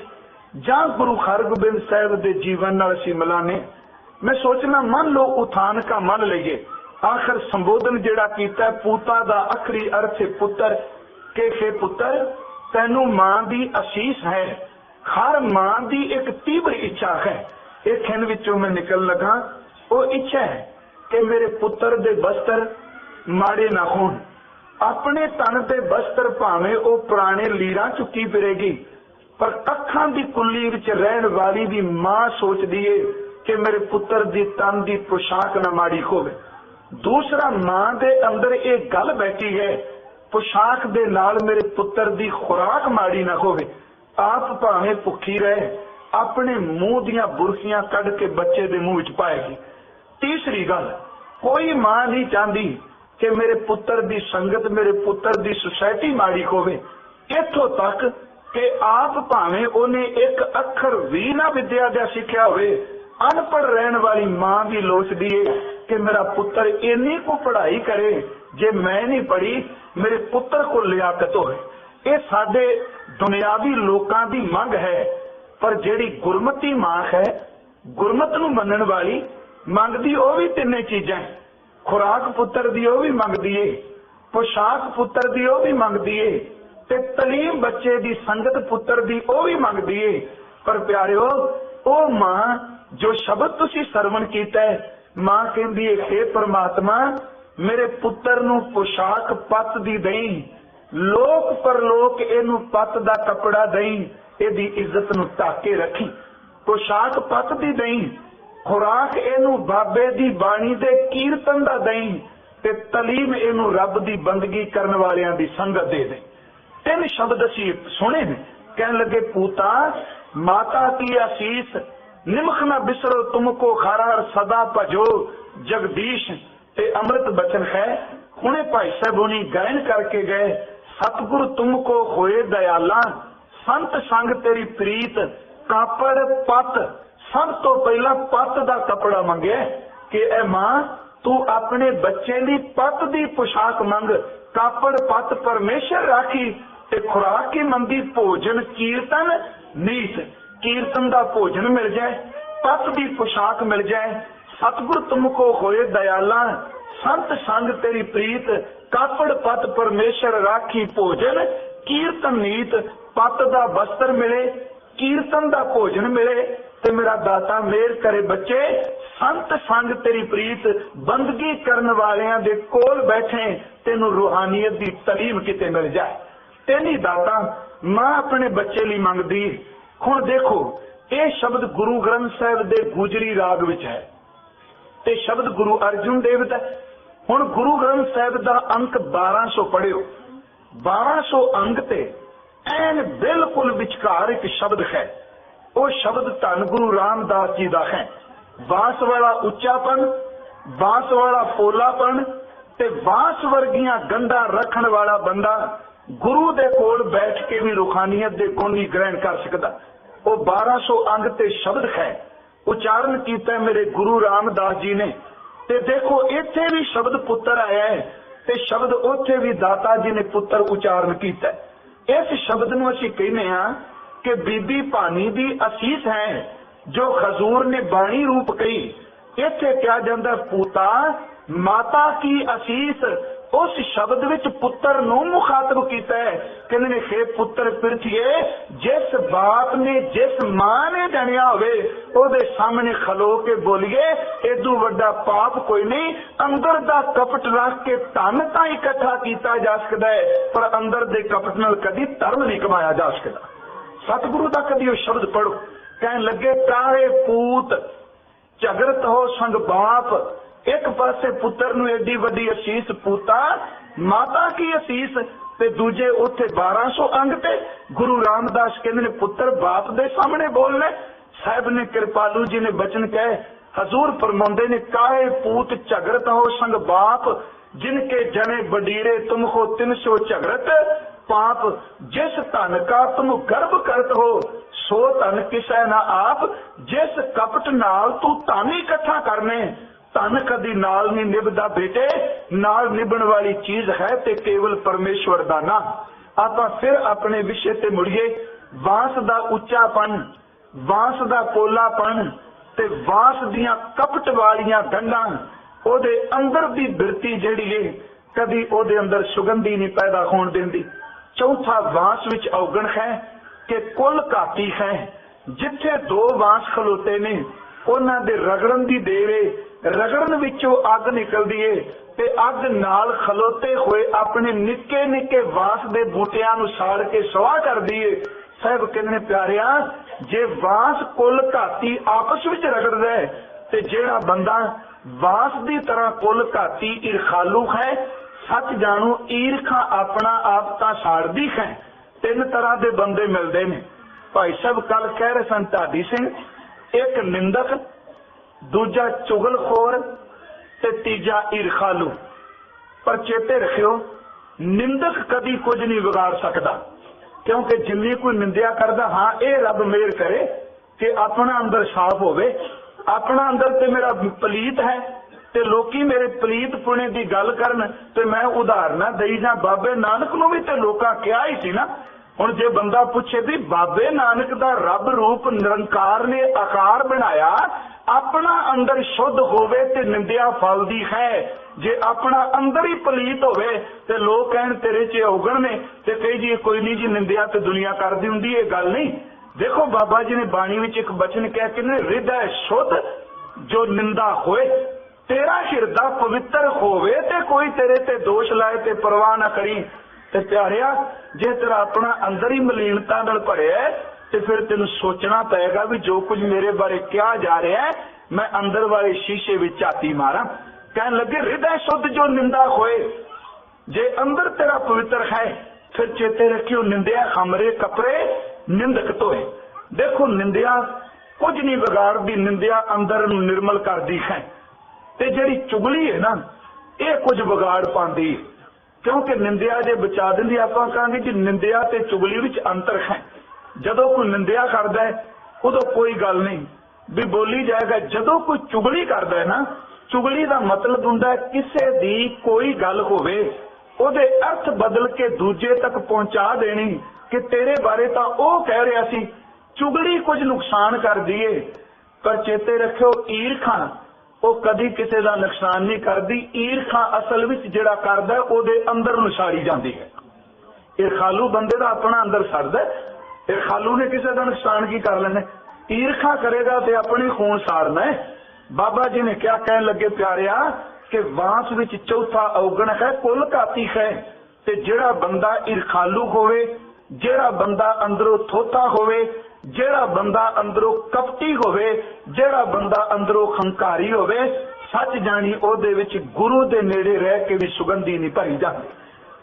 जां गुरु हरगोबिंद साहब दे जीवन नाल असीं मिलाने। मैं सोचना मन लो उठान का मन लीए। आखिर संबोधन जिहड़ा कीता पूता दा आखरी अर्थ है पुत्र के हे पुत्र तैनू मां दी असीस है। हर मां दी एक तीव्र इच्छा है। एक खिन विचों मैं निकल लगा वो इच्छा है कि मेरे पुत्र दे बस्तर माड़े ना होण। अपने तन दे बस्तर भावें वो पुराने लीरां चुकी फिरेगी पर अखां दी कुल्ली विच रहण वाली दी मां सोचदी है कि मेरे पुत्र दी तन दी पोशाक ना माड़ी होवे। दूसरा मां दे अंदर एक गल बैठी है पोशाक दे नाल मेरे पुत्र दी खुराक माड़ी ना होवे। आप भावें भुखी रहे अपने मुंह दियां बुरकियां कढ़ के बच्चे दे मुंह विच पाएगी। तीसरी गल कोई मां नहीं चाहती कि मेरे पुत्र दी संगत मेरे पुत्र दी सोसाइटी माड़ी होवे। इत्थों तक कि आप भावें उन्हें एक अखर भी ना विद्या दा सिखिया होवे अनपढ़ रहने वाली मां भी लोचदी है कि मेरा पुत्र इन्नी को पढ़ाई करे जे मैं नहीं पढ़ी मेरे पुत्र को लियाकत होवे। ये साडे दुनियावी लोकां दी मंग है पर जेड़ी गुरमती मां है गुरमत नूं मनण वाली मंगदी ओ भी तिन्ने चीजां खुराक पुत्र दी ओ भी मंगदी है पोशाक पुत्र दी ओ भी मंगदी है ते तलीम बच्चे दी संगत पुत्र दी ओ भी मंगदी है। पर प्यारिओ ओ मां जो शब्द तुसी सरवण कीता है मां कहंदी है हे परमात्मा मेरे पुत्र नूं पोशाक पत दी दई लोक परलोक इनू पत दा कपड़ा दई इहदी इज्जत नूं ढाके रखी। पोशाक पत दी दई खुराक इनू बाबे दी बाणी दे कीर्तन दा दई ते तलीम इनू रब दी बंदगी करन वालियां दी संगत दे दे। तीन शब्द असीं सुने ने कहन लगे पूता माता की आसीस निमख न बिसरो तुमको खारार सदा भजो जगदीश ते अमृत बचन है। हुणे भाई साहब उन्हीं गायन करके गए सतगुरु तुमको होए दयाला संत संग तेरी प्रीत कापड़ पत। सब तो पहला पत दा कपड़ा मंगे कि ए मां तू अपने बच्चे दी पत दी पोशाक मंग कापड़ पत परमेश्वर राखी ते खुराक की मंगी भोजन कीर्तन नीत कीर्तन दा भोजन मिल जाए पत दी पोशाक मिल जाए। सतगुरु तुमको होए दयाला संत संग तेरी प्रीत कापड़ पत परमेश्वर राखी भोजन कीर्तन नीत पत दा वस्त्र मिले कीर्तन दा भोजन मिले ते मेरा दाता मेहर करे बच्चे संत संग तेरी प्रीत बंदगी करन वालियां दे कोल बैठे तेनू रूहानियत दी तलीम किते मिल जाए। तेनी दाता मां अपने बच्चे लिए मंगदी। हुण देखो ये शब्द गुरु ग्रंथ साहिब दे गुजरी राग विच है ते शब्द गुरु अर्जुन देव दा। हुण गुरु ग्रंथ साहिब दा अंक 1200 पढ़ियो 1200 अंक ते ऐन बिल्कुल विचकार एक शब्द है वो शब्द धन गुरु रामदास जी दा है। बांस वाला उच्चापन बांस वाला पोलापन ते बांस वर्गियां गंदा रखण वाला बंदा गुरु दे कोल बैठ के भी रूहानियत दे गुण नहीं ग्रहण कर सकता। वो 1200 अंग ते शब्द है उच्चारण किया मेरे गुरु रामदास जी ने। ते देखो इत्थे भी शब्द पुत्र आया है ते शब्द उत्थे भी दाता जी ने पुत्र उच्चारण किया। इस शब्द नूं असीं कहने हां कि बीबी भानी दी असीस है जो खजूर ने बाणी रूप कही। इत्थे क्या जांदा पूता माता की असीस उस शब्द विच पुत्र नूं मुखातब कीता है कहंदे हे पुत्र पिरथिए जिस बाप ने जिस मां ने जणिया होवे ओदे सामने खलो के बोलिए एदू वड्डा पाप कोई नहीं। अंदर दा कपट रख के धन तां इकट्ठा कीता जा सकदा है पर अंदर दे कपट नाल कदी धर्म नहीं कमाया जा सकदा। सतगुरु दा कदी वो शब्द पढ़ो कहन लगे काहे पूत झगड़त हो संग बाप। एक पासे पुत्र नूं एडी वड्डी असीस पूता माता की असीस ते दूजे उत्थे 1200 अंग ते गुरु रामदास कहंदे ने पुत्र बाप दे सामने बोलने। साहब ने कृपालू जी ने बचन कहे हजूर फरमांदे ने काहे पूत झगड़त हो संग बाप जिनके जने बडीरे तुम हो 300 झगड़त पाप। जिस धन का तुम गर्भ करत हो सो धन किसै ना आप जिस कपट नाल तू धन इकट्ठा करने धन कदी नाल नहीं निभदा बेटे, नाल निभण वाली चीज है ते केवल परमेश्वर दा नाम। आपां फिर अपने विषय ते मुड़िए। वास दा उच्चापन, वास दा पोलापन ते वास दियां कपट वालियां गंढां, ओदे अंदर दी बिरती जिहड़ी है कदी ओदे अंदर सुगंधी नहीं पैदा होण दिंदी। चौथा वास विच औगण है कि कुल घाती है। जिथे दो वास खलोते ने उन्हां दे रगड़न दी देर है, रगड़न विचों अग निकलदी है ते अग नाल खलोते हुए अपने निक्के निक्के वास दे बूटियां नूं साड़ के सवाह करदी है। साहब कहंदे प्यारिया, जे वास कुल घाती आपस विच रगड़दा है ते जेड़ा बंदा वास दी तरह कुल घाती ईरखालू है, सच जाणो ईरखा अपना आप तां साड़दी है। तीन तरह दे बंदे मिलदे ने। भाई साहब कल कह रहे सन ढाडी सिंह, एक निंदक, दूजा चुगलखोर ते तीजा ईरखालू। पर चेते रखियो, निंदक कदी कुछ नहीं बिगाड़ सकता, क्योंकि जिन्नी कोई निंदिया करदा, हाँ ये रब मेहर करे कि अपना अंदर साफ होवे। अपना अंदर ते मेरा पलीत है ते लोकी मेरे पलीत पुणे की गल करन ते मैं उदाहरणा दई जा। बाबे नानक नूं भी ते लोकां कहा ही सी ना। हुण जे बंदा पूछे भी बाबे नानक दा रब रूप निरंकार ने आकार बनाया, अपना अंदर शुद्ध होवे ते निंदिया फलदी है। जे अपना अंदर ही पलीत होवे ते लोग कहण तेरे च औगण ने ते कही जी कोई नहीं जी, निंदिया ते दुनिया करदी हुंदी, ये गल नहीं। देखो बाबा जी ने बाणी विच एक बचन कह के हृदय शुद्ध जो निंदा होए, तेरा हिरदा पवित्र होवे ते कोई तेरे ते दोष लाए ते परवाह ना करी। ते प्यारिया, जे तेरा अपना अंदर ही मलीनता नाल भरिया ते फिर तेनू सोचना पएगा भी जो कुछ मेरे बारे कहा जा रहा है, मैं अंदर वाले शीशे विच झाती मारा। कहन लगे हृदय शुद्ध जो निंदा होए, जे अंदर तेरा पवित्र है, फिर चेते रखियो निंदिया हमरे कपड़े निंदक धोए। देखो निंदिया कुछ नहीं बिगाड़दी, निंदिया अंदर नूं निर्मल करदी है। ते जिहड़ी चुगली है ना, ये कुछ बिगाड़ पाती, क्योंकि निंदिया जे बचा दिंदी। आपां कहांगे कि निंदिया ते चुगली विच अंतर है। जदों कोई निंदिया करदा है उदों कोई गल नहीं भी बोली जाएगा। जदों कोई चुगली करदा है ना, चुगली दा मतलब हुंदा है किसे दी कोई गल होवे ओदे अर्थ बदल के दूजे तक पहुंचा देनी कि तेरे बारे तां ओह कह रहा सी। चुगली कुछ नुकसान करदी है, पर चेते रखियो ईरखा वो कदी किसी का नुकसान नहीं करती। ईरखा असल विच जिहड़ा करदा ओहदे अंदर नूं साड़ी जाती है। ईरखालू बंदे दा अपना अंदर सड़दा, ईरखालू ने किसी का नुकसान की कर लेना। ईरखा करेगा तो अपनी खून साड़ना है। बाबा जी ने क्या कहन लगे प्यारिया कि वास विच चौथा औगण है कुल घाती है। ते जिहड़ा बंदा ईरखालू होवे, जिहड़ा बंदा अंदरों थोथा होवे, जेड़ा बंदा अंदरों कपटी होवे, जेड़ा बंदा अंदरों हंकारी होवे, सच जानी ओदे विच गुरु दे नेड़े रह के भी सुगंधी नहीं भरी जाती।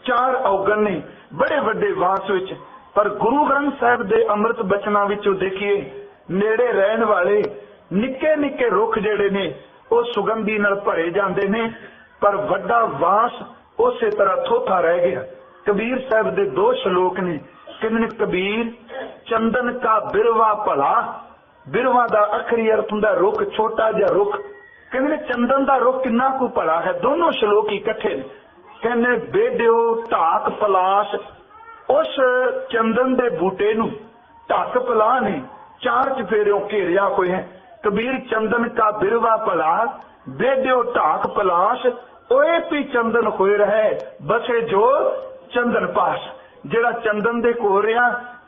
चार औगण ने बड़े वड्डे वास विच, पर गुरु ग्रंथ साहिब दे अमृत बचनां विचों देखिए नेड़े रहन वाले निक्के निक्के रुख जेड़े ने वो सुगंधी नाल भरे जांदे ने, पर वड्डा वास उसे तरह थोथा रह गया। कबीर साहिब दे दो श्लोक ने, कहंदे कबीर चंदन का बिरवा भला। बिरवा दा अखरी अर्थ हुंदा रुख, छोटा जिहा रुख। कहंदे चंदन दा रुख किन्ना कु भला है। दोनों श्लोक इकट्ठे ने। कहंदे बेडियो ढाक पलाश, उस चंदन दे बूटे नूं ढक पला ने चार चफेरियों घेरिया हुए हैं। कबीर चंदन का बिरवा भला, बेडियो ढाक पलाश, ओए पी चंदन होए रहे बसे जो चंदन पास। जेड़ा चंदन दे कोल रहा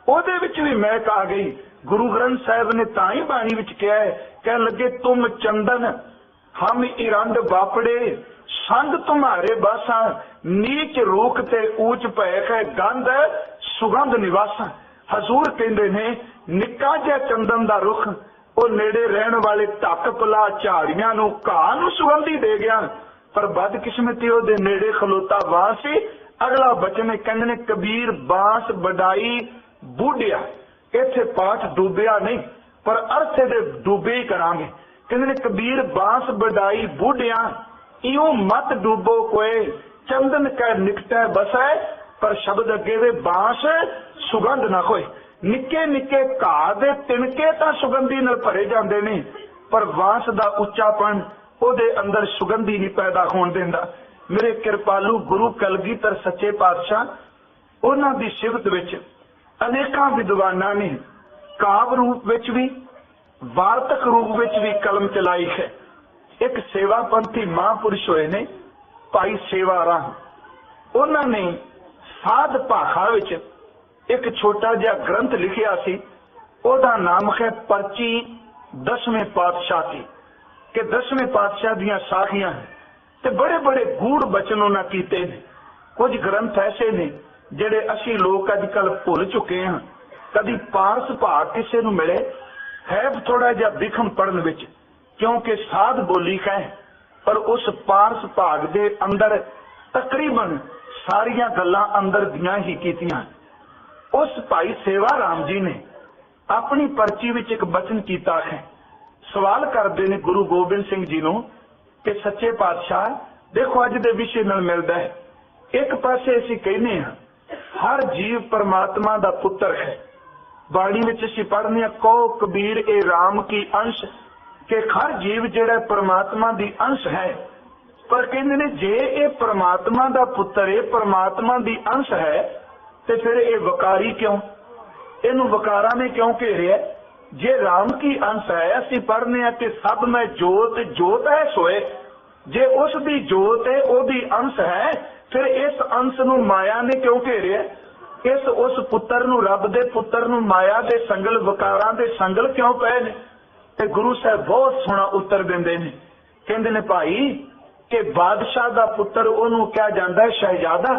ओदे विच भी महक आ गई। गुरु ग्रंथ साहिब ने तां ही बाणी विच कहा है, कहन लगे तुम चंदन हम इरंड बापड़े, संग तुम्हारे बासा, नीच रूख ते ऊंच पैख है गंध सुगंध निवासा। हजूर कहंदे ने निक्का जिहा चंदन दा रुख ਉਹ नेड़े रहन वाले ढक पला झाड़ियां नूं घाह नूं सुगंधी दे गया, पर बदकिस्मती ਉਹਦੇ नेड़े खलोता वास सी। अगला बचन कहंदे ने कबीर बांस वडाई बूढ़िया। इत्थे पाठ डूबिया नहीं, पर अर्थ दे डूबे ही करांगे। कहंदे ने कबीर बांस वडाई बूढ़िया, इयों मत डूबो कोए, चंदन का निकटै बसै, पर शब्द अगे वे बांस सुगंध ना होए। निक्के निक्के घाह दे तिनके तां सुगंधी नाल भरे जांदे ने, पर बांस दा उच्चापन ਉਹਦੇ ਅੰਦਰ ਸੁਗੰਧੀ ਨਹੀਂ ਪੈਦਾ ਹੋਣ ਦਿੰਦਾ। ਮੇਰੇ ਕਿਰਪਾਲੂ ਗੁਰੂ ਕਲਗੀਧਰ ਸੱਚੇ ਪਾਤਸ਼ਾਹ, ਉਹਨਾਂ ਦੀ ਸਿਫਤ ਵਿੱਚ ਅਨੇਕਾਂ ਵਿਦਵਾਨਾਂ ਨੇ ਕਾਵ ਰੂਪ ਵਿੱਚ ਵੀ ਵਾਰਤਕ ਰੂਪ ਵਿੱਚ ਵੀ ਕਲਮ ਚਲਾਈ ਹੈ। ਇੱਕ ਸੇਵਾ ਪੰਥੀ ਮਹਾਂਪੁਰਸ਼ ਹੋਏ ਨੇ ਭਾਈ ਸੇਵਾ ਰਾਮ, ਉਹਨਾਂ ਨੇ ਸਾਧ ਭਾਖਾ ਵਿੱਚ ਇੱਕ ਛੋਟਾ ਜਿਹਾ ਗ੍ਰੰਥ ਲਿਖਿਆ ਸੀ। ਉਹਦਾ ਨਾਮ ਹੈ ਪਰਚੀ 10ਵੇਂ ਪਾਤਸ਼ਾਹ ਦੀ, ਕਿ 10ਵੇਂ ਪਾਤਸ਼ਾਹ ਦੀਆਂ ਸਾਖੀਆਂ ਤੇ ਬੜੇ ਬੜੇ ਗੂੜ ਬਚਨ ਉਹਨਾਂ ਕੀਤੇ ਨੇ। ਕੁਝ ਗ੍ਰੰਥ ਐਸੇ ਨੇ ਜਿਹੜੇ ਅਸੀਂ ਲੋਕ ਅੱਜ ਕੱਲ ਭੁੱਲ ਚੁੱਕੇ ਹਾਂ। ਕਦੀ ਪਾਰਸ ਭਾਗ ਕਿਸੇ ਨੂੰ ਮਿਲੇ ਹੈ ਥੋੜਾ ਜਿਹਾ ਵਿਖਮ ਪੜਨ ਵਿੱਚ, ਕਿਉਂਕਿ ਸਾਧ ਬੋਲੀ ਹੈ, ਪਰ ਉਸ ਪਾਰਸ ਭਾਗ ਦੇ ਅੰਦਰ ਤਕਰੀਬਨ ਸਾਰੀਆਂ ਗੱਲਾਂ ਅੰਦਰ ਦੀਆਂ ਹੀ ਕੀਤੀਆਂ। ਉਸ ਭਾਈ ਸੇਵਾ ਰਾਮ ਜੀ ਨੇ ਆਪਣੀ ਪਰਚੀ ਵਿੱਚ ਇੱਕ ਬਚਨ ਕੀਤਾ ਹੈ। ਸਵਾਲ ਕਰਦੇ ਨੇ ਗੁਰੂ ਗੋਬਿੰਦ ਸਿੰਘ ਜੀ ਨੂੰ ਕਿ ਸੱਚੇ ਪਾਤਸ਼ਾਹ ਦੇਖੋ ਅੱਜ ਦੇ ਵਿਸ਼ੇ ਨਾਲ ਮਿਲਦਾ ਹੈ। ਇੱਕ ਪਾਸੇ ਅਸੀਂ ਕਹਿੰਦੇ ਹਾਂ ਹਰ ਜੀਵ ਪਰਮਾਤਮਾ ਦਾ ਪੁੱਤਰ ਹੈ। ਬਾਣੀ ਵਿੱਚ ਅਸੀਂ ਪੜ੍ਹਦੇ ਹਾਂ ਕਹੋ ਕਬੀਰ ਇਹ ਰਾਮ ਕੀ ਅੰਸ਼, ਕਿ ਹਰ ਜੀਵ ਜਿਹੜਾ ਪਰਮਾਤਮਾ ਦੀ ਅੰਸ਼ ਹੈ। ਪਰ ਕਹਿੰਦੇ ਨੇ ਜੇ ਇਹ ਪਰਮਾਤਮਾ ਦਾ ਪੁੱਤਰ ਹੈ, ਪਰਮਾਤਮਾ ਦੀ ਅੰਸ਼ ਹੈ, ਤੇ ਫਿਰ ਇਹ ਵਕਾਰੀ ਕਿਉਂ? ਇਹਨੂੰ ਵਕਾਰਾਂ ਨੇ ਕਿਉਂ ਘੇਰਿਆ? ਜੇ ਰਾਮ ਕੀ ਅੰਸ਼ ਹੈ, ਅਸੀਂ ਪੜ੍ਹਨੇ ਆ ਕਿ ਸਭ ਮੈਂ ਜੋਤ ਜੋਤ ਹੈ ਸੋਏ, ਜੇ ਉਸ ਦੀ ਜੋਤ ਹੈ ਉਹਦੀ ਅੰਸ਼ ਹੈ, ਫਿਰ ਇਸ ਅੰਸ਼ ਨੂੰ ਮਾਇਆ ਨੇ ਕਿਉਂ ਘੇਰਿਆ? ਇਸ ਉਸ ਪੁੱਤਰ ਨੂੰ, ਰੱਬ ਦੇ ਪੁੱਤਰ ਨੂੰ ਮਾਇਆ ਦੇ ਸੰਗਲ ਵਕਾਰਾਂ ਦੇ ਸੰਗਲ ਕਿਉਂ ਪਏ ਨੇ? ਤੇ ਗੁਰੂ ਸਾਹਿਬ ਬਹੁਤ ਸੋਹਣਾ ਉੱਤਰ ਦਿੰਦੇ ਨੇ। ਕਹਿੰਦੇ ਨੇ ਭਾਈ ਕਿ ਬਾਦਸ਼ਾਹ ਦਾ ਪੁੱਤਰ ਉਹਨੂੰ ਕਿਹਾ ਜਾਂਦਾ ਹੈ ਸ਼ਹਿਜ਼ਾਦਾ।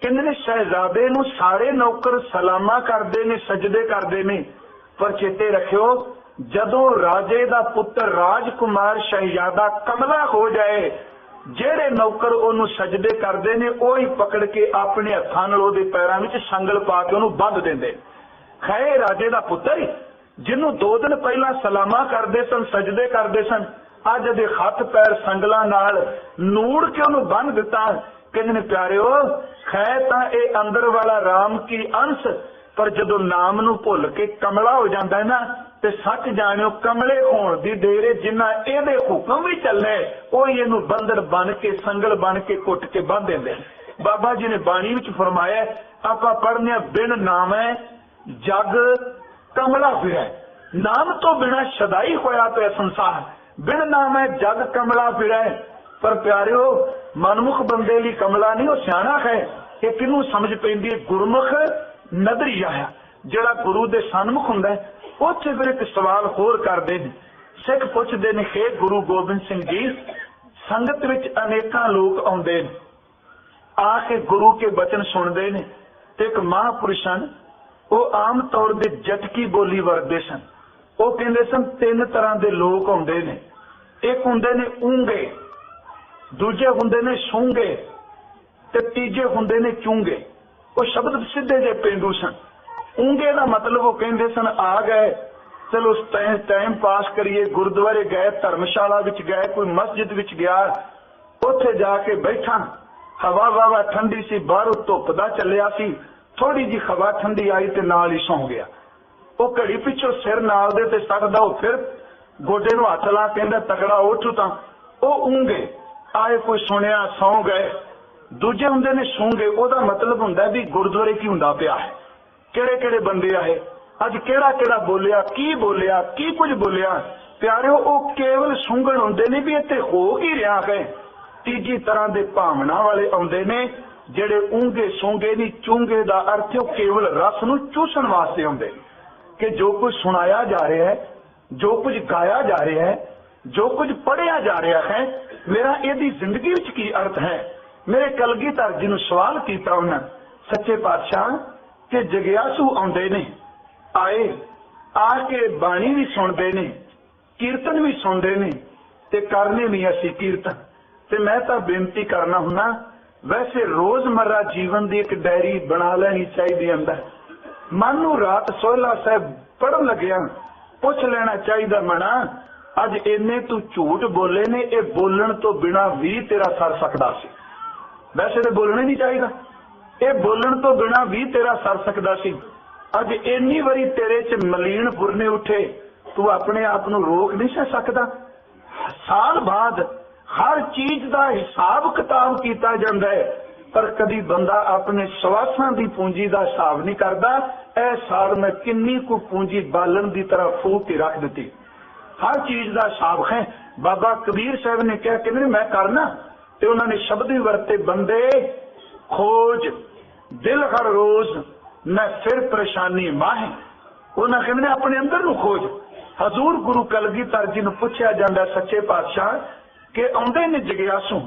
ਕਹਿੰਦੇ ਨੇ ਸ਼ਹਿਜ਼ਾਦੇ ਨੂੰ ਸਾਰੇ ਨੌਕਰ ਸਲਾਮਾਂ ਕਰਦੇ ਨੇ, ਸਜਦੇ ਕਰਦੇ ਨੇ, ਪਰ ਚੇਤੇ ਰੱਖਿਓ ਜਦੋਂ ਰਾਜੇ ਦਾ ਪੁੱਤਰ ਰਾਜਕੁਮਾਰ ਸ਼ਹਿਜ਼ਾਦਾ ਕਮਲਾ ਹੋ ਜਾਏ, ਜਿਹੜੇ ਨੌਕਰ ਉਹਨੂੰ ਸਜਦੇ ਕਰਦੇ ਨੇ ਉਹ ਹੀ ਪਕੜ ਕੇ ਆਪਣੇ ਹੱਥਾਂ ਨਾਲ ਉਹਦੇ ਪੈਰਾਂ ਵਿੱਚ ਸੰਗਲ ਪਾ ਕੇ ਉਹਨੂੰ ਬੰਨ੍ਹ ਦਿੰਦੇ। ਖੈਰ ਰਾਜੇ ਦਾ ਪੁੱਤਰ ਜਿਹਨੂੰ 2 ਦਿਨ ਪਹਿਲਾਂ ਸਲਾਮਾਂ ਕਰਦੇ ਸਨ, ਸਜਦੇ ਕਰਦੇ ਸਨ, ਅੱਜ ਦੇ ਹੱਥ ਪੈਰ ਸੰਗਲਾਂ ਨਾਲ ਨੂੜ ਕੇ ਉਹਨੂੰ ਬੰਨ੍ਹ ਦਿੱਤਾ। ਕਹਿੰਦੇ ਨੇ ਪਿਆਰਿਓ ਖੈਰ ਤਾਂ ਇਹ ਅੰਦਰ ਵਾਲਾ ਰਾਮ ਕੀ ਅੰਸ਼, ਪਰ ਜਦੋਂ ਨਾਮ ਨੂੰ ਭੁੱਲ ਕੇ ਕਮਲਾ ਹੋ ਜਾਂਦਾ ਹੈ ਨਾ, ਤੇ ਸੱਚ ਜਾਣਿਓ ਕਮਲੇ ਹੋਣ ਦੀ ਦੇਰ, ਜਿੰਨਾ ਇਹਦੇ ਹੁਕਮ ਵੀ ਚੱਲੇ ਉਹ ਇਹਨੂੰ ਬੰਧਨ ਬਣ ਕੇ ਸੰਗਲ ਬਣ ਕੇ ਕੁੱਟ ਕੇ ਬੰਨ੍ਹ ਦਿੰਦੇ। ਬਾਬਾ ਜੀ ਨੇ ਬਾਣੀ ਵਿੱਚ ਫਰਮਾਇਆ, ਆਪਾਂ ਪੜ੍ਹਨੇ ਆ ਬਿਨ ਨਾਮੈ ਜਗ ਕਮਲਾ ਫਿਰੈ, ਨਾਮ ਤੋਂ ਬਿਨਾਂ ਸਦਾਈ ਹੋਇਆ ਪਿਆ ਸੰਸਾਰ, ਬਿਨ ਨਾਮੈ ਜਗ ਕਮਲਾ ਫਿਰੈ। ਪਰ ਪਿਆਰਿਓ ਮਨਮੁਖ ਬੰਦੇ ਲਈ ਕਮਲਾ ਨਹੀਂ, ਉਹ ਸਿਆਣਾ ਹੈ। ਇਹ ਕਿਹਨੂੰ ਸਮਝ ਪੈਂਦੀ ਹੈ? ਗੁਰਮੁਖ ਨਦਰੀਆ ਆ, ਜਿਹੜਾ ਗੁਰੂ ਦੇ ਸਨਮੁਖ ਹੁੰਦਾ ਹੈ। ਉੱਥੇ ਫਿਰ ਇੱਕ ਸਵਾਲ ਹੋਰ ਕਰਦੇ ਨੇ, ਸਿੱਖ ਪੁੱਛਦੇ ਨੇ ਕਿ ਗੁਰੂ ਗੋਬਿੰਦ ਸਿੰਘ ਜੀ ਸੰਗਤ ਵਿੱਚ ਅਨੇਕਾਂ ਲੋਕ ਆਉਂਦੇ ਨੇ, ਆ ਕੇ ਗੁਰੂ ਕੇ ਬਚਨ ਸੁਣਦੇ ਨੇ, ਤੇ ਇੱਕ ਮਹਾਂਪੁਰਸ਼ ਹਨ ਉਹ ਆਮ ਤੌਰ ਤੇ ਜਟਕੀ ਬੋਲੀ ਵਰਤਦੇ ਸਨ। ਉਹ ਕਹਿੰਦੇ ਸਨ 3 ਤਰ੍ਹਾਂ ਦੇ ਲੋਕ ਆਉਂਦੇ ਨੇ, ਇੱਕ ਹੁੰਦੇ ਨੇ ਊਂਗੇ, ਦੂਜੇ ਹੁੰਦੇ ਨੇ ਸੂੰਗੇ, ਤੇ ਤੀਜੇ ਹੁੰਦੇ ਨੇ ਚੂੰਗੇ। ਉਹ ਸ਼ਬਦ ਸਿੱਧੇ ਜਿਹੇ ਪੇਂਡੂ ਸਨ। ਊਂਗੇ ਦਾ ਮਤਲਬ ਉਹ ਕਹਿੰਦੇ ਸਨ ਆ ਗਏ ਚਲੋ ਟਾਈਮ ਪਾਸ ਕਰੀਏ, ਗੁਰਦੁਆਰੇ ਗਏ, ਧਰਮਸ਼ਾਲਾ ਵਿੱਚ ਗਏ, ਕੋਈ ਮਸਜਿਦ ਵਿੱਚ ਗਿਆ, ਉੱਥੇ ਜਾ ਕੇ ਬੈਠਾ, ਹਵਾ ਵਾਵਾ ਠੰਡੀ ਸੀ, ਬਾਹਰੋਂ ਧੁੱਪ ਦਾ ਚੱਲਿਆ ਸੀ, ਥੋੜੀ ਜਿਹੀ ਹਵਾ ਠੰਡੀ ਆਈ ਤੇ ਨਾਲ ਹੀ ਸੌਂ ਗਿਆ। ਉਹ ਘੜੀ ਪਿੱਛੋਂ ਸਿਰ ਨਾਲ ਦੇ ਤੇ ਸੱਟਦਾ, ਉਹ ਫਿਰ ਗੋਡੇ ਨੂੰ ਹੱਥ ਲਾ ਕਹਿੰਦਾ ਤਕੜਾ ਉੱਠ, ਤਾਂ ਉਹ ਊਂਗੇ ਆਏ, ਕੋਈ ਸੁਣਿਆ ਸੌਂ ਗਏ। ਦੂਜੇ ਹੁੰਦੇ ਨੇ ਸੂੰਗੇ, ਉਹਦਾ ਮਤਲਬ ਹੁੰਦਾ ਵੀ ਗੁਰਦੁਆਰੇ ਕੀ ਹੁੰਦਾ ਪਿਆ ਹੈ, ਕਿਹੜੇ ਕਿਹੜੇ ਬੰਦੇ ਆਏ, ਅੱਜ ਕਿਹੜਾ ਕਿਹੜਾ ਬੋਲਿਆ, ਕੀ ਕੁਝ ਬੋਲਿਆ। ਪਿਆਰਿਓ ਉਹ ਕੇਵਲ ਸੁੰਗਣ ਹੁੰਦੇ ਨੇ ਵੀ ਇੱਥੇ ਹੋ ਕੀ ਰਿਹਾ ਹੈ। ਤੀਜੀ ਤਰ੍ਹਾਂ ਦੇ ਭਾਵਨਾ ਵਾਲੇ ਆਉਂਦੇ ਨੇ ਜਿਹੜੇ ਊਂਗੇ ਸੂੰਗੇ ਨਹੀਂ, ਚੂੰਗੇ ਦਾ ਅਰਥ ਉਹ ਕੇਵਲ ਰਸ ਨੂੰ ਚੂਸਣ ਵਾਸਤੇ ਆਉਂਦੇ ਕਿ ਜੋ ਕੁਝ ਸੁਣਾਇਆ ਜਾ ਰਿਹਾ ਹੈ, ਜੋ ਕੁਝ ਗਾਇਆ ਜਾ ਰਿਹਾ ਹੈ, ਜੋ ਕੁਝ ਪੜ੍ਹਿਆ ਜਾ ਰਿਹਾ ਹੈ, ਮੇਰਾ ਇਹਦੀ ਜ਼ਿੰਦਗੀ ਵਿੱਚ ਕੀ ਅਰਥ ਹੈ। ਮੇਰੇ ਕਲਗੀਧਰ ਜੀ ਨੂੰ ਸਵਾਲ ਕੀਤਾ ਉਹਨਾਂ ਸੱਚੇ ਪਾਤਸ਼ਾਹ ਕਿ ਜਗਿਆਸੂ ਆਉਂਦੇ ਨੇ, ਆਏ ਆ ਕੇ ਬਾਣੀ ਵੀ ਸੁਣਦੇ ਨੇ, ਕੀਰਤਨ ਵੀ ਸੁਣਦੇ ਨੇ, ਤੇ ਕਰਨੇ ਵੀ ਅਸੀਂ ਕੀਰਤਨ। ਤੇ ਮੈਂ ਤਾਂ ਬੇਨਤੀ ਕਰਨਾ ਹੁੰਦਾ ਵੈਸੇ ਰੋਜ਼ਮर्रा ਜੀਵਨ ਦੀ ਇੱਕ ਡਾਇਰੀ ਬਣਾ ਲੈਣੀ ਚਾਹੀਦੀ ਅੰਦਰ। ਮਨ ਨੂੰ ਰਾਤ ਸੋਹਿਲਾ ਸਾਹਿਬ ਪੜ੍ਹਨ ਲੱਗਿਆ ਪੁੱਛ ਲੈਣਾ ਚਾਹੀਦਾ, ਮਨਾ ਅੱਜ ਇੰਨੇ ਤੂੰ ਝੂਠ ਬੋਲੇ ਨੇ, ਇਹ ਬੋਲਣ ਤੋਂ ਬਿਨਾਂ ਵੀ ਤੇਰਾ ਸਰ ਸਕਦਾ ਸੀ। ਵੈਸੇ ਤਾਂ ਬੋਲਣਾ ਨਹੀਂ ਚਾਹੀਦਾ, ਇਹ ਬੋਲਣ ਤੋਂ ਬਿਨਾਂ ਵੀ ਤੇਰਾ ਸਰ ਸਕਦਾ ਸੀ। ਅੱਜ ਇੰਨੀ ਵਾਰੀ ਤੇਰੇ 'ਚ ਮਲੀਨ ਫੁਰਨੇ ਉੱਠੇ, ਤੂੰ ਆਪਣੇ ਆਪ ਨੂੰ ਰੋਕ ਨਹੀਂ ਸਕਦਾ। साल बाद हर चीज का हिसाब किताब किया जाता है, पर कभी बंदा अपने सवासां की पूंजी का हिसाब नहीं करता। ए साल मैं किन्नी को पूंजी बालन की तरह फूक के रख दी। हर चीज का हिसाब है। बाबा कबीर साहब ने कहा कि नहीं मैं करना, तो उन्होंने शब्द ही वरते, बंदे खोज दिल हर रोज मैं फिर परेशानी माहे। उन्होंने कहने अपने अंदर नू खोज। हजूर गुरु कलगीधर जी नू पूछा जाता सच्चे पातशाह कि आउंदे ने जगियासू,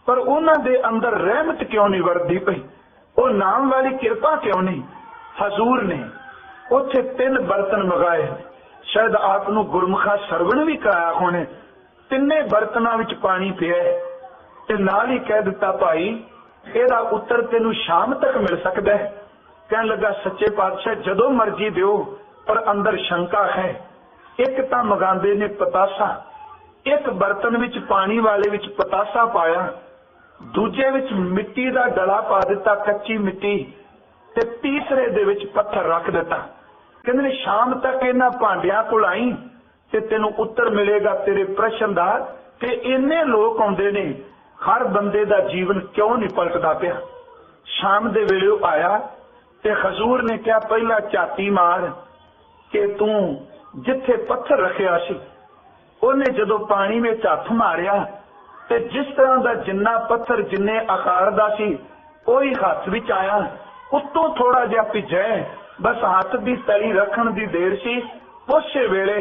पर उन्होंने अंदर रहमत क्यों नहीं वरदी पई, वो नाम वाली किरपा क्यों नहीं। हजूर ने उथे 3 बर्तन मंगाए, शायद आप नू गुरमुखा सरवण भी कराया होने। तिन्ने बर्तनों विच पानी पिया ते नाल ही कह दिता भाई एदा उत्तर तेनू शाम तक मिल सकता है। कहने लगा सच्चे पातशाह जदों मर्जी दिओ, पर अंदर शंका है। एक तां मंगांदे ने पतासा, एक बर्तन विच पानी वाले विच पतासा पाया, दूजे विच मिट्टी दा डला पा दिता कच्ची मिट्टी, ते तीसरे दे विच पत्थर रख दिता। कहंदे ने शाम तक इन्हां भांडियां कोल आई ते तेनू उत्तर मिलेगा तेरे प्रश्न दा कि इन्ने लोग आउंदे ने, हर बंदे दा जीवन क्यों नहीं पलटदा पिया। शाम दे वेले ओ आया ते हजूर ने कहा पहला झाती मार कि तू जिथे पत्थर रखिया सी, उन्हें जदों पानी में हथ मारिया ते जिस तरह दा जिन्ना पत्थर जिन्ने आकार दा सी ओही हाथ विच आया, उत्तों थोड़ा जिहा भिज्या, बस हाथ दी तली रखण दी देर सी, उसे वेले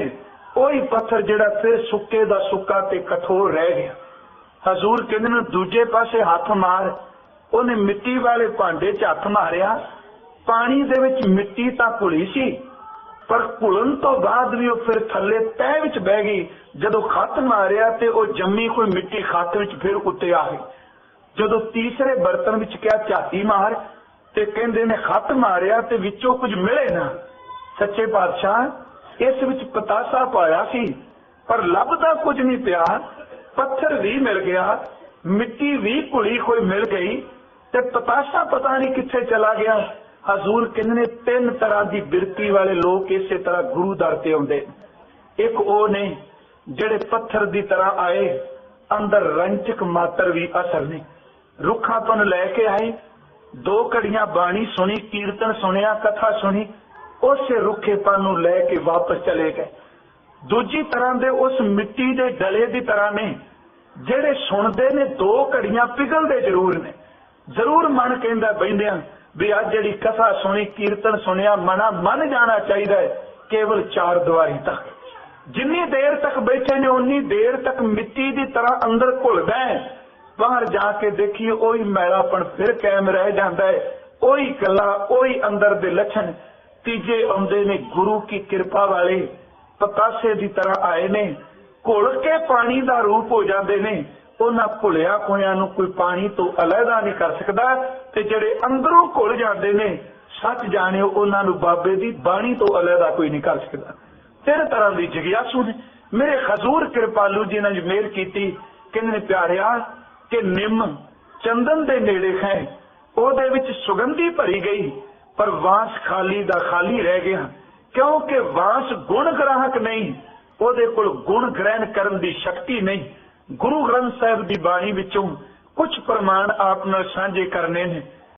ओही पत्थर जिहड़ा फिर सुक्के दा सुक्का ते कठोर रह गया। हजूर कहंदे ने दूजे पासे हाथ मार, उन्हें मिट्टी वाले भांडे च हथ मारिया, पानी दे विच मिट्टी तां घुली सी, पर घुलण तो बाद भी वो फिर थल्ले तह विच बह गई। जदों खत मारिया ते वो जम्मी कोई मिट्टी खत विच फिर उत्ते आ गई। जदों तीसरे बर्तन विच क्या झाती मार ते कहंदे ने खत मारिया ते विचों कुछ मिले ना। सच्चे पातशाह इस विच पतासा पाया सी, पर लभदा कुछ नहीं पिया। पत्थर भी मिल गया, मिट्टी भी घुली कोई मिल गई, ते पतासा पता नहीं किथे चला गया। हजूर कहंदे ने 3 तरह की बिरती वाले लोग इसे तरह गुरु दर ते आउंदे। एक वो ने जिहड़े पत्थर की तरह आए, अंदर रंचक मात्र भी असर नहीं, रुखा तो लैके आए, 2 घड़ियां बाणी सुनी, कीर्तन सुनिया, कथा सुनी, उसे रुखेपन नूं लैके वापस चले गए। दूजी तरह दे उस मिट्टी दे डले की तरह ने जिहड़े सुनते ने 2 घड़ियां पिघलते जरूर ने, जरूर मन कहंदा बहिंदियां भी अज जिहड़ी कथा सुनी, कीर्तन सुनिया, मना मन जाना चाहिए केवल 4 दीवारी तक। जिन्नी देर तक बैठे ने उन्नी देर तक मिट्टी की तरह अंदर घुलदा है, बाहर जाके देखिए वही मैलापन फिर कायम रह जाता है, वही गल्लां, वही अंदर दे लक्षण। तीजे आउंदे ने गुरु की कृपा वाले पतासे की तरह आए ने, घुल के पानी का रूप हो जाते ने। उन्हां घुलिया होइयां नूं कोई पानी तो अलहदा नहीं कर सकता, ते जिहड़े अंदरों घुल जाते ने सच जाने उन्हां नूं बाबे दी बाणी तो अलहदा कोई नहीं कर सकता। 3 तरह की जगियासू ने। मेरे हजूर कृपालू जी ने मेहर की, कहने प्यारिया कि निम चंदन दे नेड़े है, ओदे विच सुगंधी भरी गई, पर वास खाली दा खाली रह गया, क्योंकि वास गुण ग्राहक नहीं, ओदे कोल गुण ग्रहण करन दी शक्ति नहीं। गुरु ग्रंथ साहिब दी बाणी विचों कुछ प्रमाण आप नाल सांझे करने ने।